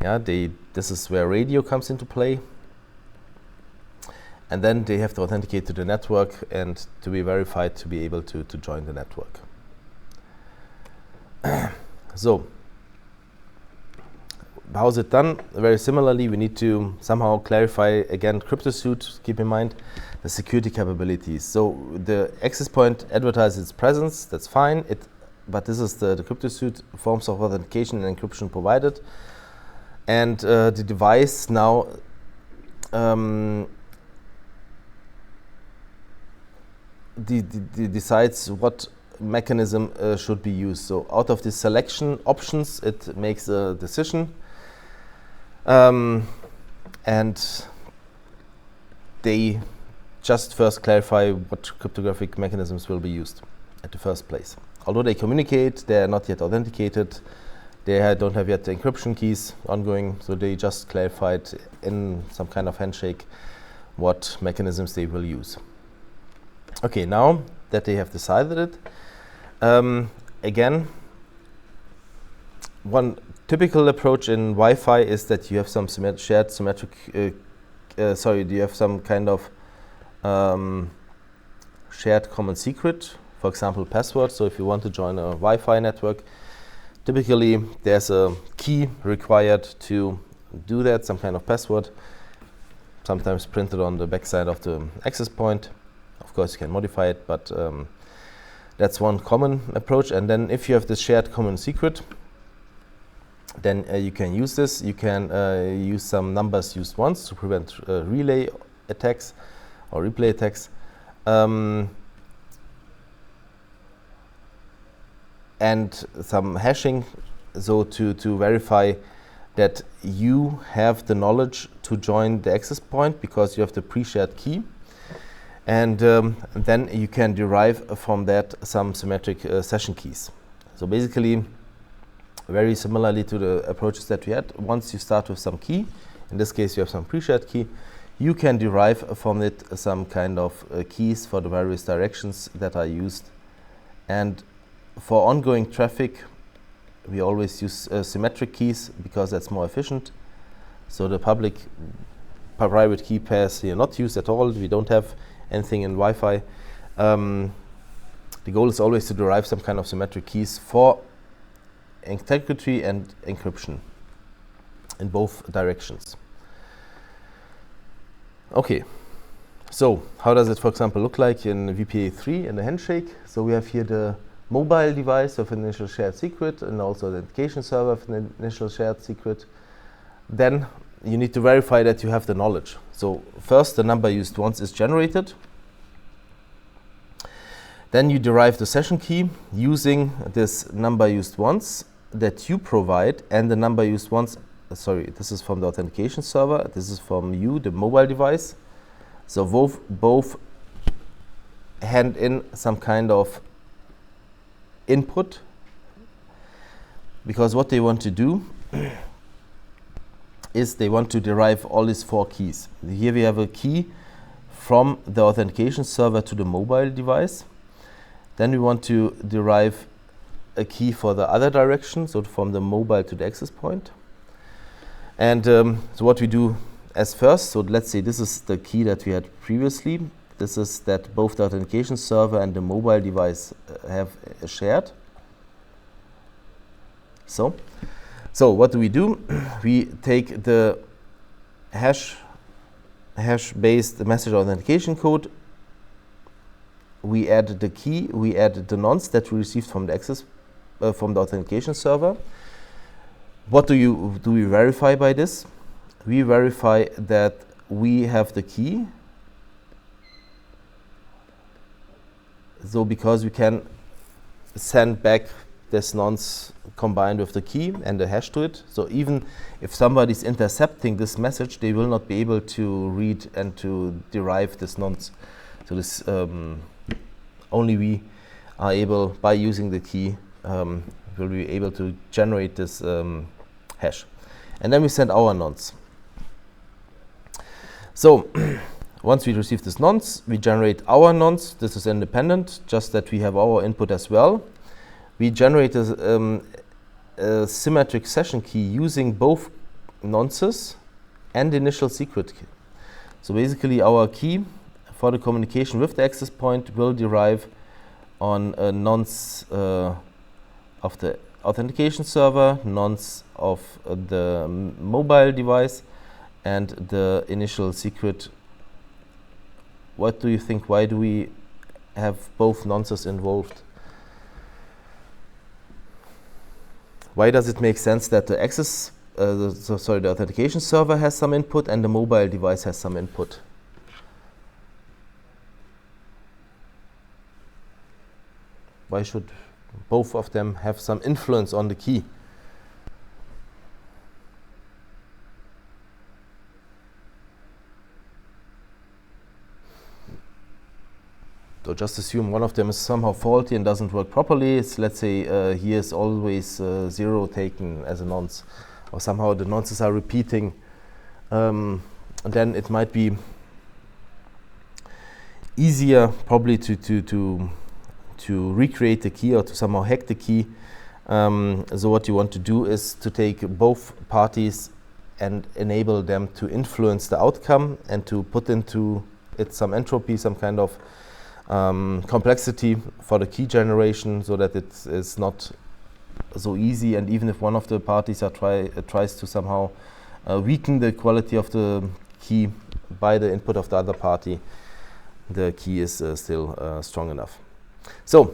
Yeah, this is where radio comes into play. And then they have to authenticate to the network and to be verified to be able to join the network. So how is it done? Very similarly, we need to somehow clarify, again, crypto suite, keep in mind, the security capabilities. So the access point advertises its presence, that's fine, but this is the crypto suite forms of authentication and encryption provided. And the device now decides what mechanism should be used. So out of the selection options, it makes a decision, and they just first clarify what cryptographic mechanisms will be used at the first place. Although they communicate, they are not yet authenticated. They don't have yet the encryption keys ongoing, so they just clarified in some kind of handshake what mechanisms they will use. Okay, now that they have decided it, again, one typical approach in Wi-Fi is that you have some shared symmetric, you have some kind of shared common secret, for example, password. So if you want to join a Wi-Fi network, typically there's a key required to do that, some kind of password, sometimes printed on the backside of the access point. Of course, you can modify it, but that's one common approach. And then if you have this shared common secret, then you can use this. You can use some numbers used once to prevent relay attacks or replay attacks. And some hashing, so to verify that you have the knowledge to join the access point because you have the pre-shared key. And then you can derive from that some symmetric session keys. So basically, very similarly to the approaches that we had, once you start with some key, in this case you have some pre-shared key, you can derive from it some kind of keys for the various directions that are used. And for ongoing traffic, we always use symmetric keys because that's more efficient. So the private key pairs here not used at all. We don't have anything in Wi-Fi. The goal is always to derive some kind of symmetric keys for integrity and encryption in both directions. Okay, so how does it, for example, look like in VPA3 in the handshake? So we have here the mobile device of initial shared secret and also the authentication server of an initial shared secret. Then you need to verify that you have the knowledge. So first, the number used once is generated. Then you derive the session key using this number used once that you provide and the number used once. This is from the authentication server. This is from you, the mobile device. So both hand in some kind of input, because what they want to do is they want to derive all these four keys. Here we have a key from the authentication server to the mobile device. Then we want to derive a key for the other direction, so from the mobile to the access point. And so what we do as first, so let's say this is the key that we had previously. This is that both the authentication server and the mobile device have shared. So what do? We take the hash-based message authentication code. We add the key. We add the nonce that we received from the access from the authentication server. What do we verify by this? We verify that we have the key. So because we can send back this nonce combined with the key and the hash to it. So even if somebody's intercepting this message, they will not be able to read and to derive this nonce. So this only we are able, by using the key, will be able to generate this hash. And then we send our nonce. So once we receive this nonce, we generate our nonce. This is independent, just that we have our input as well. We generate a symmetric session key using both nonces and the initial secret key. So basically our key for the communication with the access point will derive on a nonce of the authentication server, nonce of the mobile device, and the initial secret. What do you think? Why do we have both nonces involved? Why does it make sense that the access, the authentication server has some input and the mobile device has some input? Why should both of them have some influence on the key? So just assume one of them is somehow faulty and doesn't work properly. It's, let's say here is always 0 taken as a nonce, or somehow the nonces are repeating. And then it might be easier probably to recreate the key or to somehow hack the key. So what you want to do is to take both parties and enable them to influence the outcome and to put into it some entropy, some kind of complexity for the key generation, so that it is not so easy. And even if one of the parties tries to somehow weaken the quality of the key by the input of the other party, the key is still strong enough. So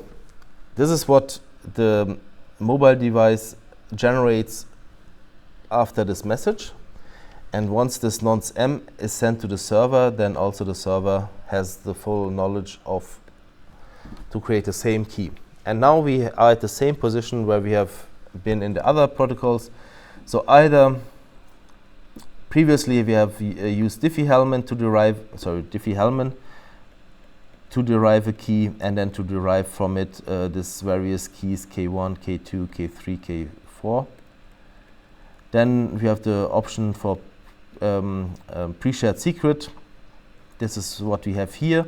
this is what the mobile device generates after this message. And once this nonce M is sent to the server, then also the server has the full knowledge of to create the same key. And now we are at the same position where we have been in the other protocols. So either previously we have used Diffie-Hellman to derive a key, and then to derive from it this various keys K1, K2, K3, K4. Then we have the option for pre-shared secret. This is what we have here.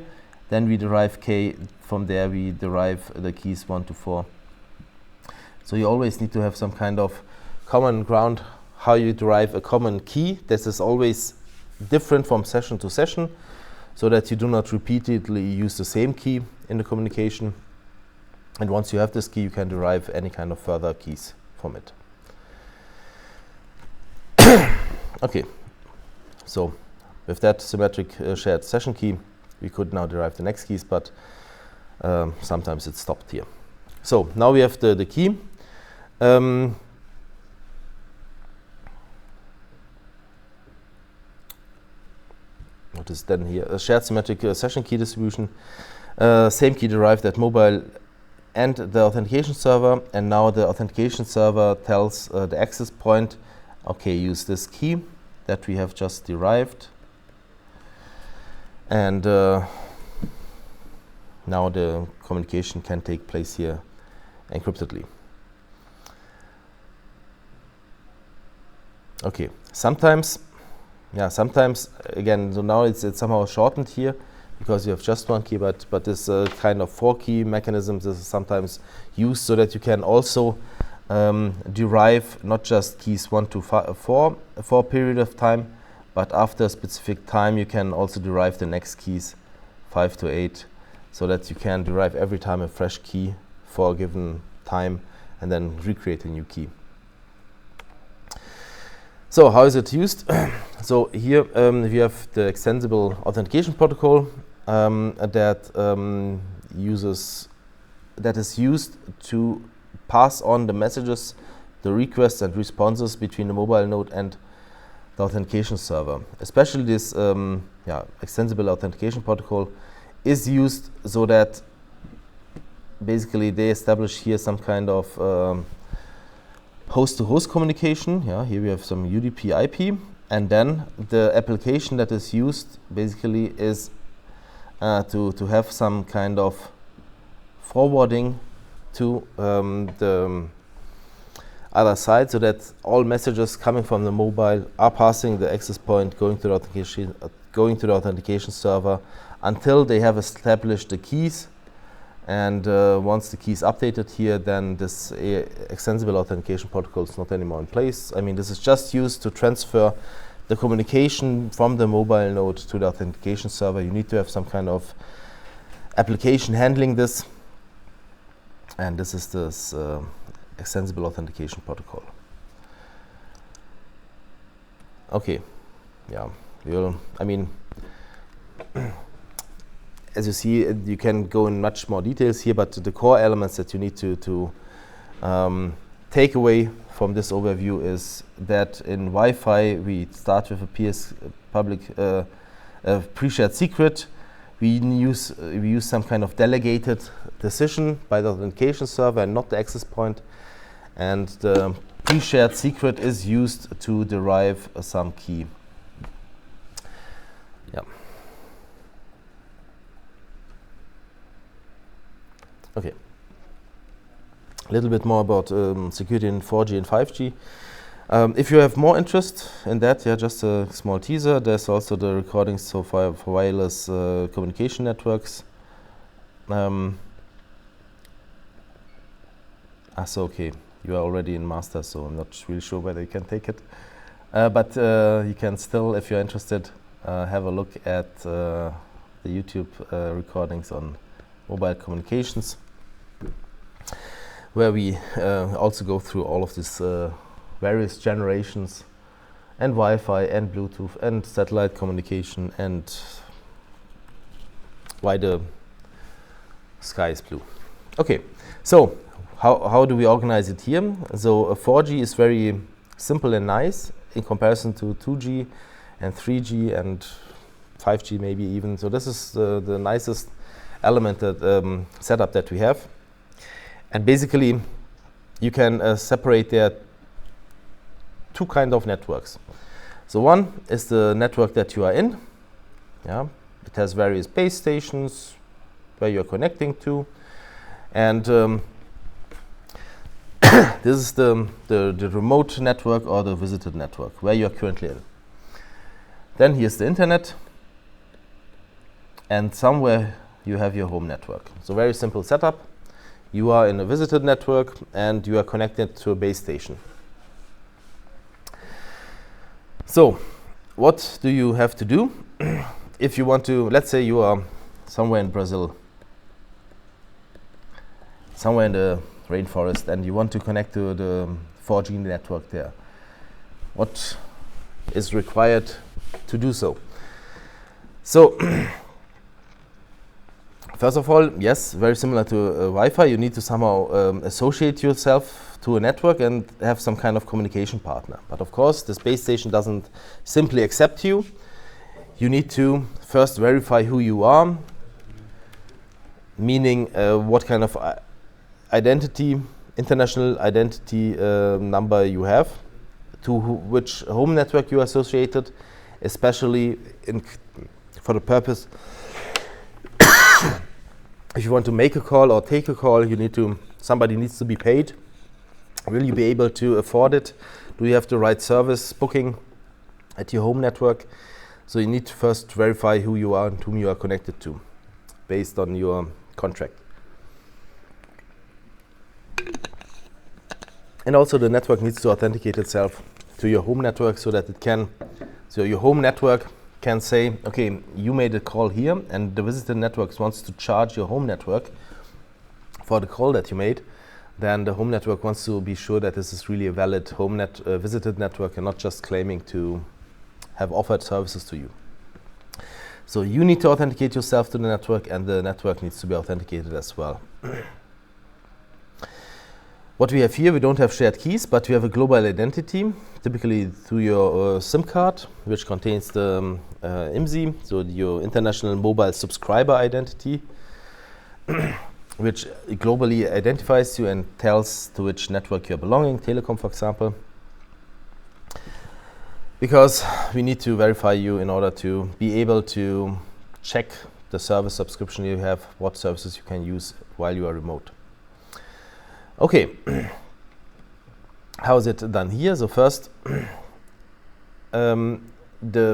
Then we derive K. From there we derive the keys 1 to 4. So you always need to have some kind of common ground how you derive a common key. This is always different from session to session, so that you do not repeatedly use the same key in the communication. And once you have this key, you can derive any kind of further keys from it. Okay. So with that symmetric shared session key, we could now derive the next keys, but sometimes it stopped here. So now we have the key. What is then here? A shared symmetric session key distribution. Same key derived at mobile and the authentication server. And now the authentication server tells the access point, okay, use this key that we have just derived, and now the communication can take place here encryptedly. Okay, sometimes again, so now it's somehow shortened here because you have just one key, but this kind of 4 key mechanisms is sometimes used so that you can also derive not just keys 1 to 4 for a period of time, but after a specific time you can also derive the next keys 5 to 8, so that you can derive every time a fresh key for a given time and then recreate a new key. So how is it used? So here we have the extensible authentication protocol that is used to pass on the messages, the requests and responses between the mobile node and the authentication server. Especially this extensible authentication protocol is used so that basically they establish here some kind of host-to-host communication. Here we have some UDP IP, and then the application that is used basically is to have some kind of forwarding to the other side, so that all messages coming from the mobile are passing the access point, going to the authentication server until they have established the keys. And once the key is updated here, then this extensible authentication protocol is not anymore in place. I mean, this is just used to transfer the communication from the mobile node to the authentication server. You need to have some kind of application handling this. And this is this extensible authentication protocol. Okay, as you see, you can go in much more details here, but the core elements that you need to take away from this overview is that in Wi-Fi we start with a public pre-shared secret. we use some kind of delegated decision by the authentication server and not the access point, and the pre-shared secret is used to derive some key. Yeah. Okay. A little bit more about security in 4G and 5G. If you have more interest in that, yeah, just a small teaser. There's also the recordings so far for wireless communication networks. So okay, you are already in master, so I'm not really sure whether you can take it. But you can still, if you're interested, have a look at the YouTube recordings on mobile communications, where we also go through all of these various generations, and Wi-Fi and Bluetooth and satellite communication and why the sky is blue. Okay, so how do we organize it here? So 4G is very simple and nice in comparison to 2G and 3G and 5G maybe even. So this is the nicest element that setup that we have. And basically you can separate there two kind of networks. So one is the network that you are in. Yeah, it has various base stations where you're connecting to, and this is the remote network or the visited network where you're currently in. Then here's the internet, and somewhere you have your home network. So very simple setup. You are in a visited network and you are connected to a base station. So, what do you have to do if you want to, let's say you are somewhere in Brazil, somewhere in the rainforest, and you want to connect to the 4G network there. What is required to do so? So, first of all, yes, very similar to Wi-Fi, you need to somehow associate yourself to a network and have some kind of communication partner. But of course, the base station doesn't simply accept you. You need to first verify who you are, meaning what kind of identity, international identity number you have, to which home network you are associated, especially for the purpose if you want to make a call or take a call, somebody needs to be paid. Will you be able to afford it? Do you have the right service booking at your home network? So you need to first verify who you are and whom you are connected to based on your contract. And also the network needs to authenticate itself to your home network so that your home network can say, okay, you made a call here, and the visitor network wants to charge your home network for the call that you made. Then the home network wants to be sure that this is really a valid visited network and not just claiming to have offered services to you. So you need to authenticate yourself to the network, and the network needs to be authenticated as well. What we have here, we don't have shared keys, but we have a global identity, typically through your SIM card, which contains the IMSI, so your international mobile subscriber identity, which globally identifies you and tells to which network you're belonging, telecom for example. Because we need to verify you in order to be able to check the service subscription you have, what services you can use while you are remote. Okay, how is it done here? So first, the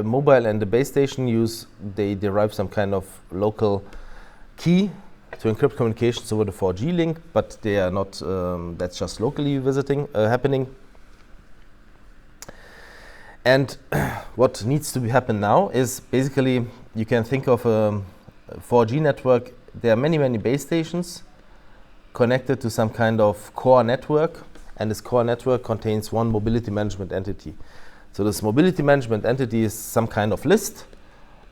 mobile and the base station they derive some kind of local key to encrypt communications over the 4G link, but they are not, that's just locally happening. And what needs to happen now is basically, you can think of a 4G network. There are many, many base stations connected to some kind of core network, and this core network contains one mobility management entity. So this mobility management entity is some kind of list.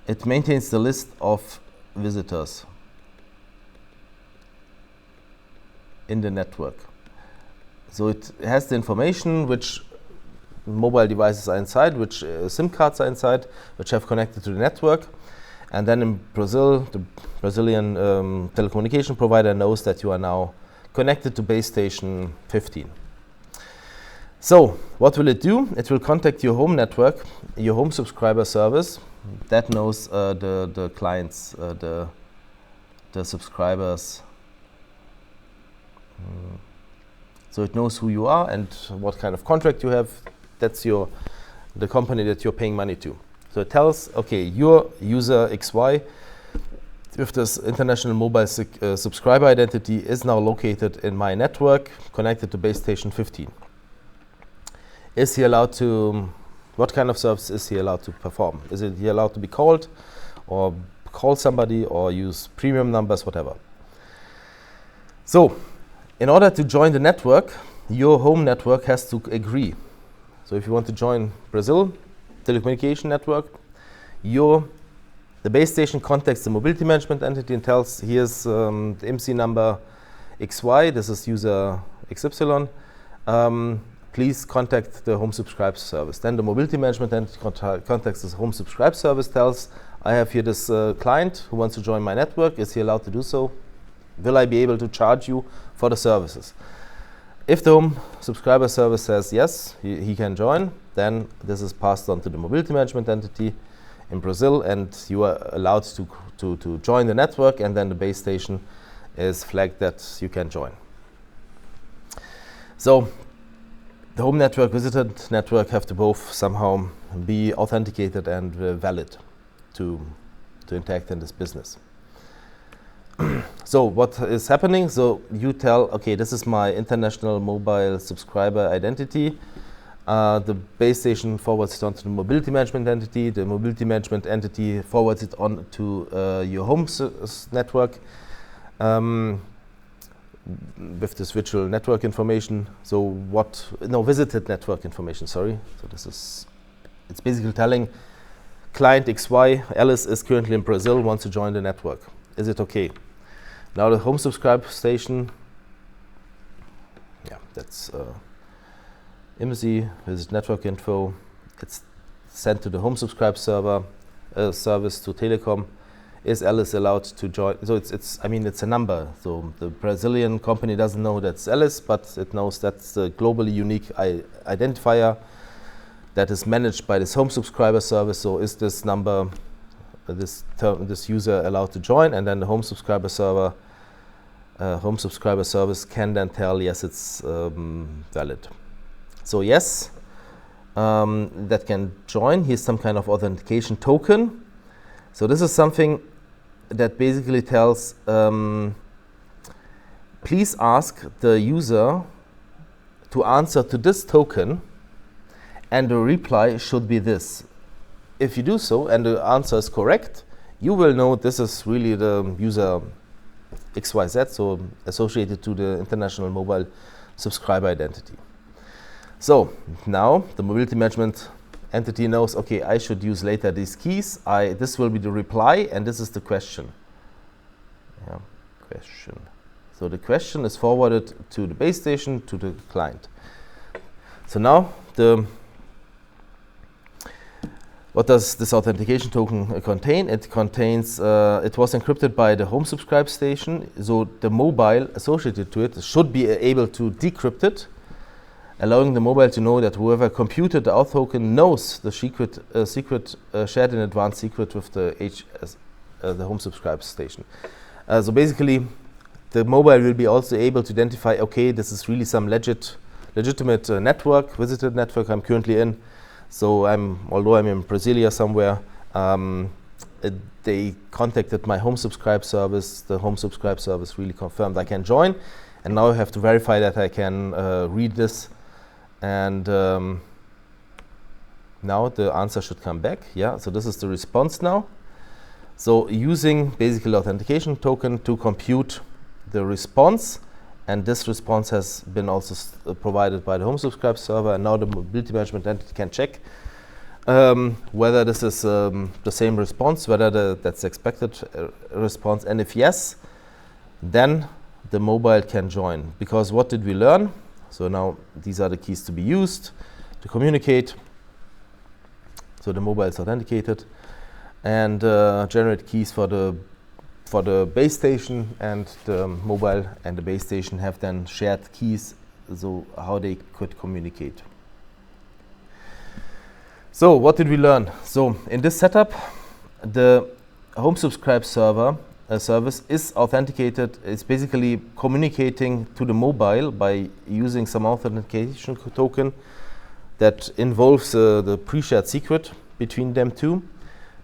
It maintains the list of visitors in the network. So it has the information which mobile devices are inside, which SIM cards are inside, which have connected to the network. And then in Brazil, the Brazilian telecommunication provider knows that you are now connected to base station 15. So what will it do? It will contact your home network, your home subscriber service that knows the clients, the subscribers. So it knows who you are and what kind of contract you have. That's the company that you're paying money to. So it tells, okay, your user XY with this international mobile subscriber identity is now located in my network, connected to base station 15. Is he allowed to, what kind of service is he allowed to perform? Is he allowed to be called or call somebody or use premium numbers, whatever? So in order to join the network, your home network has to agree. So if you want to join Brazil telecommunication network, the base station contacts the mobility management entity and tells, here's the MC number XY, this is user XY. Please contact the home subscribe service. Then the mobility management entity contacts the home subscribe service, tells, I have here this client who wants to join my network. Is he allowed to do so? Will I be able to charge you for the services? If the home subscriber service says yes, he can join, then this is passed on to the mobility management entity in Brazil, and you are allowed to join the network, and then the base station is flagged that you can join. So the home network, visited network have to both somehow be authenticated and valid to interact in this business. So what is happening? So you tell, okay, this is my international mobile subscriber identity. The base station forwards it on to the mobility management entity. The mobility management entity forwards it on to your home network with this virtual network information. So visited network information, sorry. So it's basically telling client XY, Alice is currently in Brazil, wants to join the network. Is it okay? Now the home subscribe station, that's IMSI, visit network info. It's sent to the home subscribe server service to Telecom. Is Alice allowed to join? So it's a number. So the Brazilian company doesn't know that's Alice, but it knows that's the globally unique identifier that is managed by this home subscriber service. So is this number, this user allowed to join? And then the home subscriber server, home subscriber service can then tell yes, it's valid. So yes, that can join. Here's some kind of authentication token. So this is something that basically tells, please ask the user to answer to this token, and the reply should be this. If you do so and the answer is correct, you will know this is really the user XYZ, so associated to the international mobile subscriber identity. So now the mobility management entity knows, okay, I should use later these keys. This will be the reply, and this is the question. Question. So the question is forwarded to the base station, to the client. So now what does this authentication token contain? It contains, it was encrypted by the home subscribe station, so the mobile associated to it should be able to decrypt it, allowing the mobile to know that whoever computed the auth token knows the secret shared in advance secret with the home subscribe station. So basically, the mobile will be also able to identify, okay, this is really some legitimate network, visited network I'm currently in. So although I'm in Brasilia somewhere, they contacted my home subscribe service. The home subscribe service really confirmed I can join, and now I have to verify that I can read this. And now the answer should come back. Yeah, so this is the response now. So using basically authentication token to compute the response, and this response has been also provided by the home subscribe server, and now the mobility management entity can check whether this is the same response, whether that's expected response, and if yes, then the mobile can join. Because what did we learn? So now these are the keys to be used to communicate. So the mobile is authenticated. and generate keys for the base station, and the mobile and the base station have then shared keys, so how they could communicate. So what did we learn? So in this setup, the home subscribe server service is authenticated. It's basically communicating to the mobile by using some authentication token that involves the pre-shared secret between them two.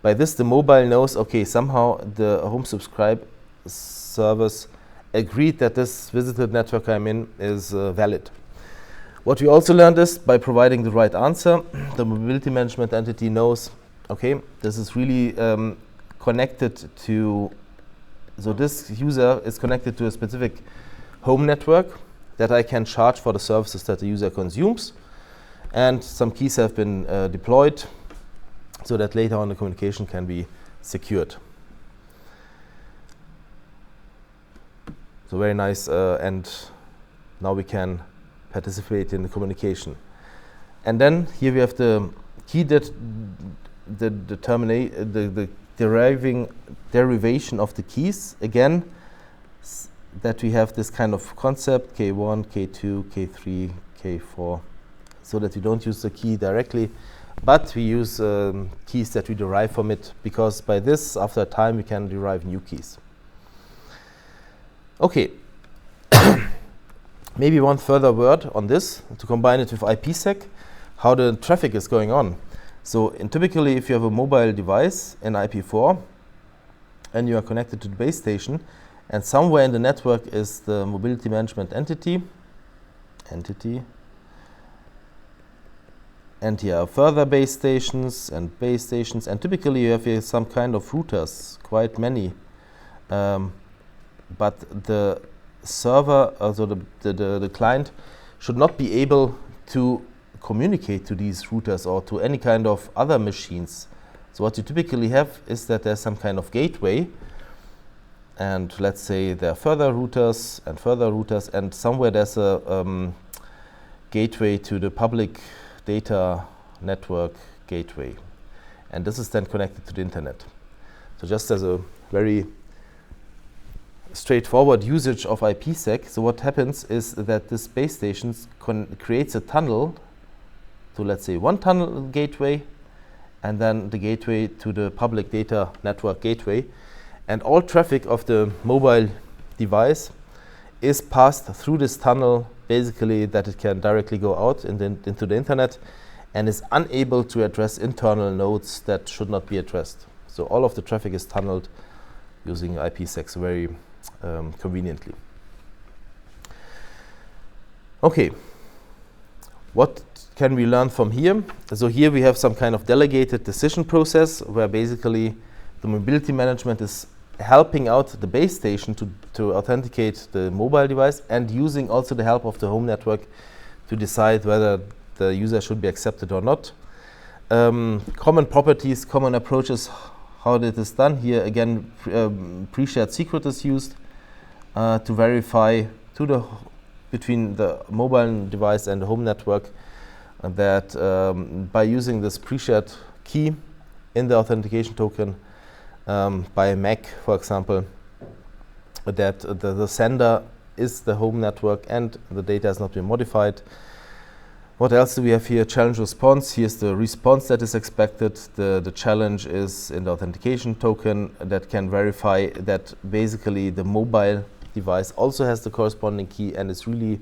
By this, the mobile knows, okay, somehow the home subscribe service agreed that this visited network I'm in is valid. What we also learned is, by providing the right answer, the mobility management entity knows, okay, this is really connected to, so this user is connected to a specific home network that I can charge for the services that the user consumes, and some keys have been deployed so that later on the communication can be secured. So very nice, and now we can participate in the communication. And then here we have the key that the derivation of the keys. Again, that we have this kind of concept, K1, K2, K3, K4, so that we don't use the key directly, but we use keys that we derive from it, because by this, after a time, we can derive new keys. Okay. Maybe one further word on this, to combine it with IPsec, how the traffic is going on. So typically, if you have a mobile device in IP4, and you are connected to the base station, and somewhere in the network is the mobility management entity, and here are further base stations, and typically you have here some kind of routers, quite many, but the server, also the client, should not be able to communicate to these routers or to any kind of other machines. So what you typically have is that there's some kind of gateway, and let's say there are further routers, and somewhere there's a gateway to the public data network gateway, and this is then connected to the internet. So just as a very straightforward usage of IPsec, so what happens is that this base station creates a tunnel to, let's say, one tunnel gateway, and then the gateway to the public data network gateway, and all traffic of the mobile device is passed through this tunnel, basically that it can directly go out into the internet, and is unable to address internal nodes that should not be addressed. So all of the traffic is tunneled using IPsec very conveniently. Okay, what can we learn from here? So here we have some kind of delegated decision process where basically the mobility management is helping out the base station to authenticate the mobile device, and using also the help of the home network to decide whether the user should be accepted or not. Common properties, common approaches, how it is done. Here again, pre-shared secret is used to verify between the mobile device and the home network that by using this pre-shared key in the authentication token by a MAC, for example, that the sender is the home network and the data has not been modified. What else do we have here? Challenge response. Here's the response that is expected. The challenge is in the authentication token that can verify that basically the mobile device also has the corresponding key and is really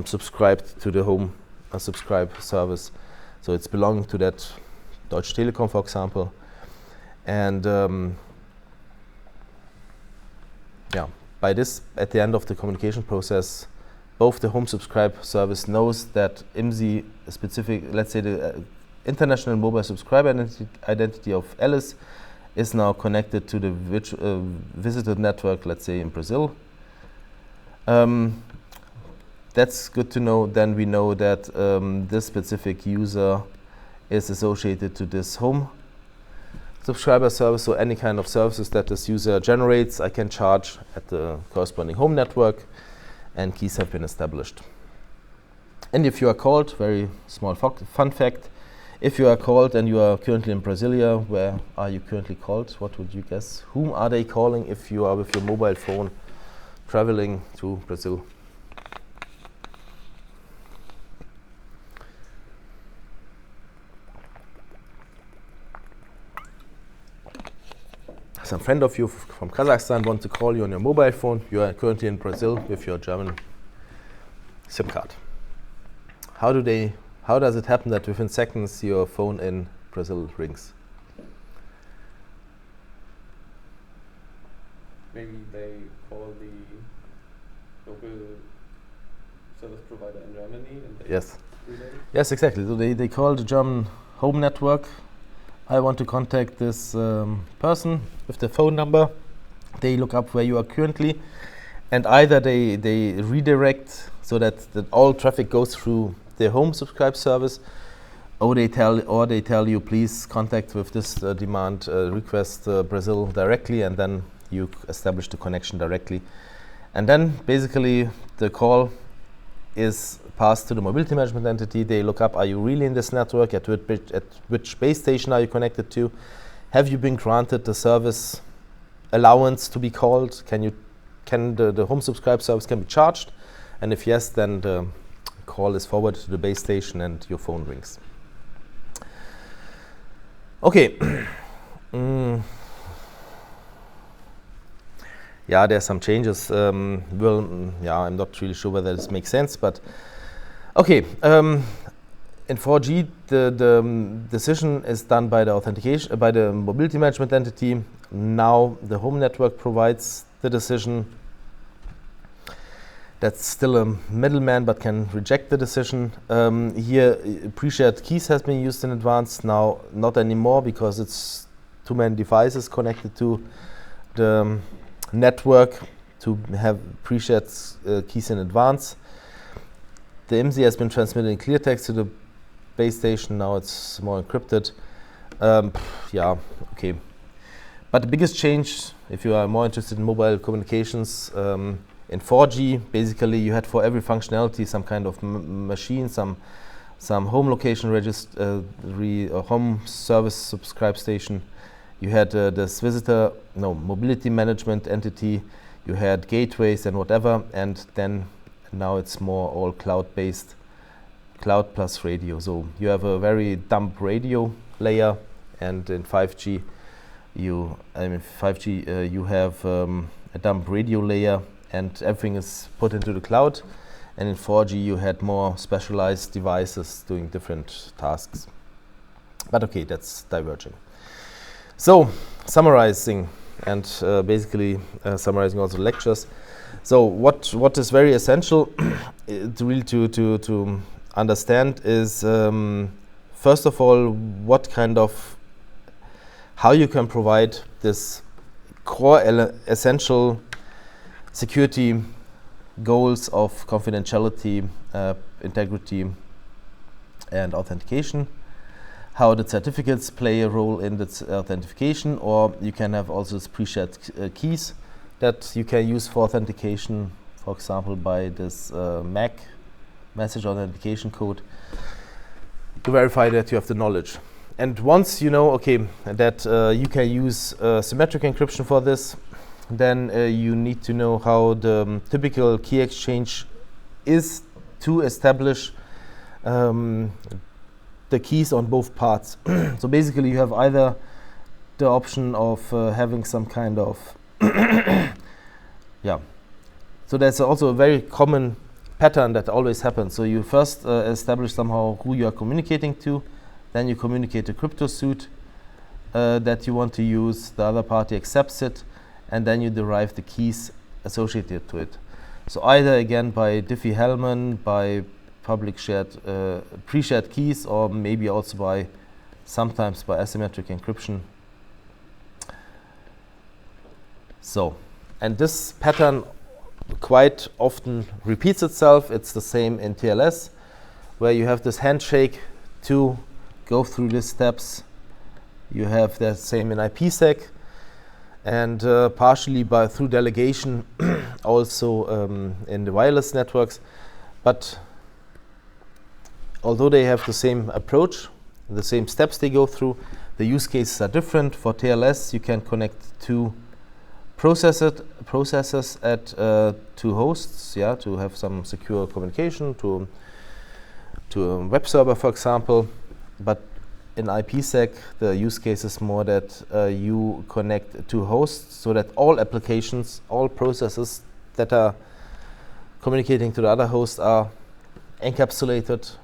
subscribed to the home subscribe service. So it's belonging to that Deutsche Telekom, for example. And by this, at the end of the communication process, both the home subscribe service knows that IMSI specific, let's say the international mobile subscriber identity of Alice is now connected to the visited network, let's say in Brazil. That's good to know. Then we know that this specific user is associated to this home subscriber service, so any kind of services that this user generates, I can charge at the corresponding home network, and keys have been established. And if you are called, very small fun fact, If you are called and you are currently in Brasilia, where are you currently called? What would you guess? Whom are they calling if you are with your mobile phone traveling to Brazil? Some friend of you from Kazakhstan wants to call you on your mobile phone. You are currently in Brazil with your German SIM card. How does it happen that within seconds your phone in Brazil rings? Maybe they call the local service provider in Germany and they Yes. relay? Yes, exactly. So they call the German home network. I want to contact this person with the phone number. They look up where you are currently, and either they redirect so that all traffic goes through their home subscribe service, or they tell you please contact with this demand request Brazil directly, and then you establish the connection directly, and then basically the call is passed to the mobility management entity. They look up, are you really in this network? At which base station are you connected to? Have you been granted the service allowance to be called? Can the home subscribe service can be charged? And if yes, then the call is forwarded to the base station and your phone rings. Okay. Yeah, there's some changes. I'm not really sure whether this makes sense, but okay. In 4G, the decision is done by the authentication by the mobility management entity. Now the home network provides the decision. That's still a middleman, but can reject the decision. Here, pre-shared keys has been used in advance. Now, not anymore because it's too many devices connected to the network to have pre-shared keys in advance. The IMSI has been transmitted in clear text to the base station. Now it's more encrypted. Yeah, okay. But the biggest change, if you are more interested in mobile communications, in 4G, basically you had for every functionality some kind of machine, some home location registry, home service subscribe station. You had this mobility management entity. You had gateways and whatever, and then now it's more all cloud-based, cloud plus radio. So you have a very dumb radio layer, and in 5G, you have a dumb radio layer, and everything is put into the cloud. And in 4G, you had more specialized devices doing different tasks. But okay, that's diverging. So, summarizing and basically summarizing also lectures. So, what is very essential to understand is first of all how you can provide this core essential security goals of confidentiality, integrity, and authentication. How the certificates play a role in the authentication, or you can have also pre-shared keys that you can use for authentication, for example, by this MAC, message authentication code, to verify that you have the knowledge. And once you know, okay, that you can use symmetric encryption for this, then you need to know how the typical key exchange is to establish the keys on both parts. So basically you have either the option of having some kind of so there's also a very common pattern that always happens. So you first establish somehow who you are communicating to, then you communicate a crypto suit that you want to use, the other party accepts it, and then you derive the keys associated to it. So either again by Diffie-Hellman, by public shared, pre-shared keys, or maybe also sometimes by asymmetric encryption. So, and this pattern quite often repeats itself. It's the same in TLS, where you have this handshake to go through these steps. You have the same in IPsec, and partially through delegation also in the wireless networks. But although they have the same approach, the same steps they go through. The use cases are different. For TLS, you can connect two processes at two hosts, yeah, to have some secure communication to a web server, for example. But in IPsec, the use case is more that you connect two hosts so that all applications, all processes that are communicating to the other host are encapsulated.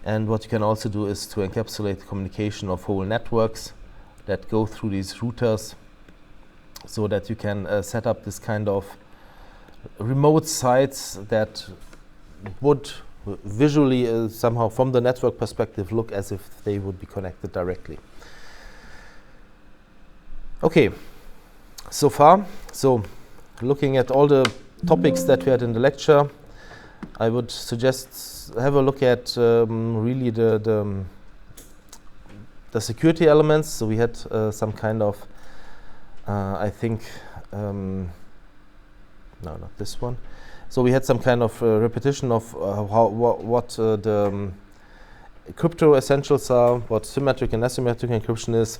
And what you can also do is to encapsulate the communication of whole networks that go through these routers, so that you can set up this kind of remote sites that would visually somehow from the network perspective look as if they would be connected directly. Okay, so far, so looking at all the topics that we had in the lecture, I would suggest have a look at really the security elements. So we had some kind of I think, no, not this one. So we had some kind of repetition of what the crypto essentials are, what symmetric and asymmetric encryption is.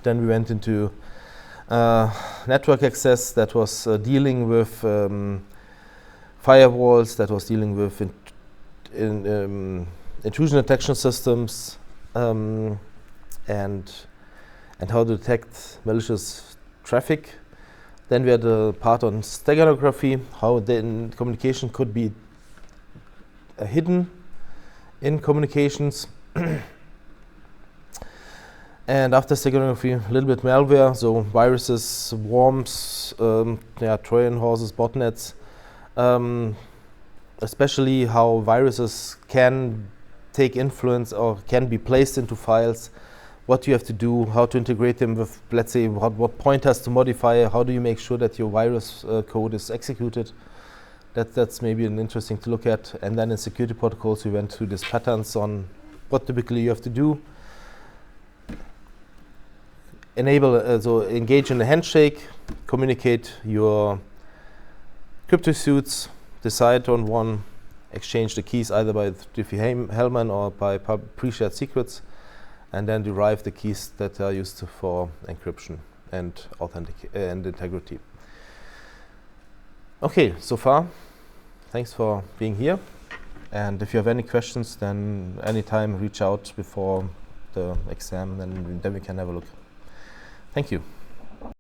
Then we went into network access that was dealing with firewalls, that was dealing with intrusion detection systems, and how to detect malicious traffic. Then we had a part on steganography, how then communication could be hidden in communications. And after steganography, a little bit malware, so viruses, worms, Trojan horses, botnets, especially how viruses can take influence or can be placed into files, what you have to do, how to integrate them with, let's say, what pointers to modify, how do you make sure that your virus code is executed. That's maybe an interesting to look at. And then in security protocols, we went through these patterns on what typically you have to do. Enable, so engage in a handshake, communicate your crypto suits, decide on one, exchange the keys either by Diffie-Hellman or by pre-shared secrets, and then derive the keys that are used for encryption and and integrity. Okay, so far, thanks for being here. And if you have any questions, then anytime reach out before the exam, then we can have a look. Thank you.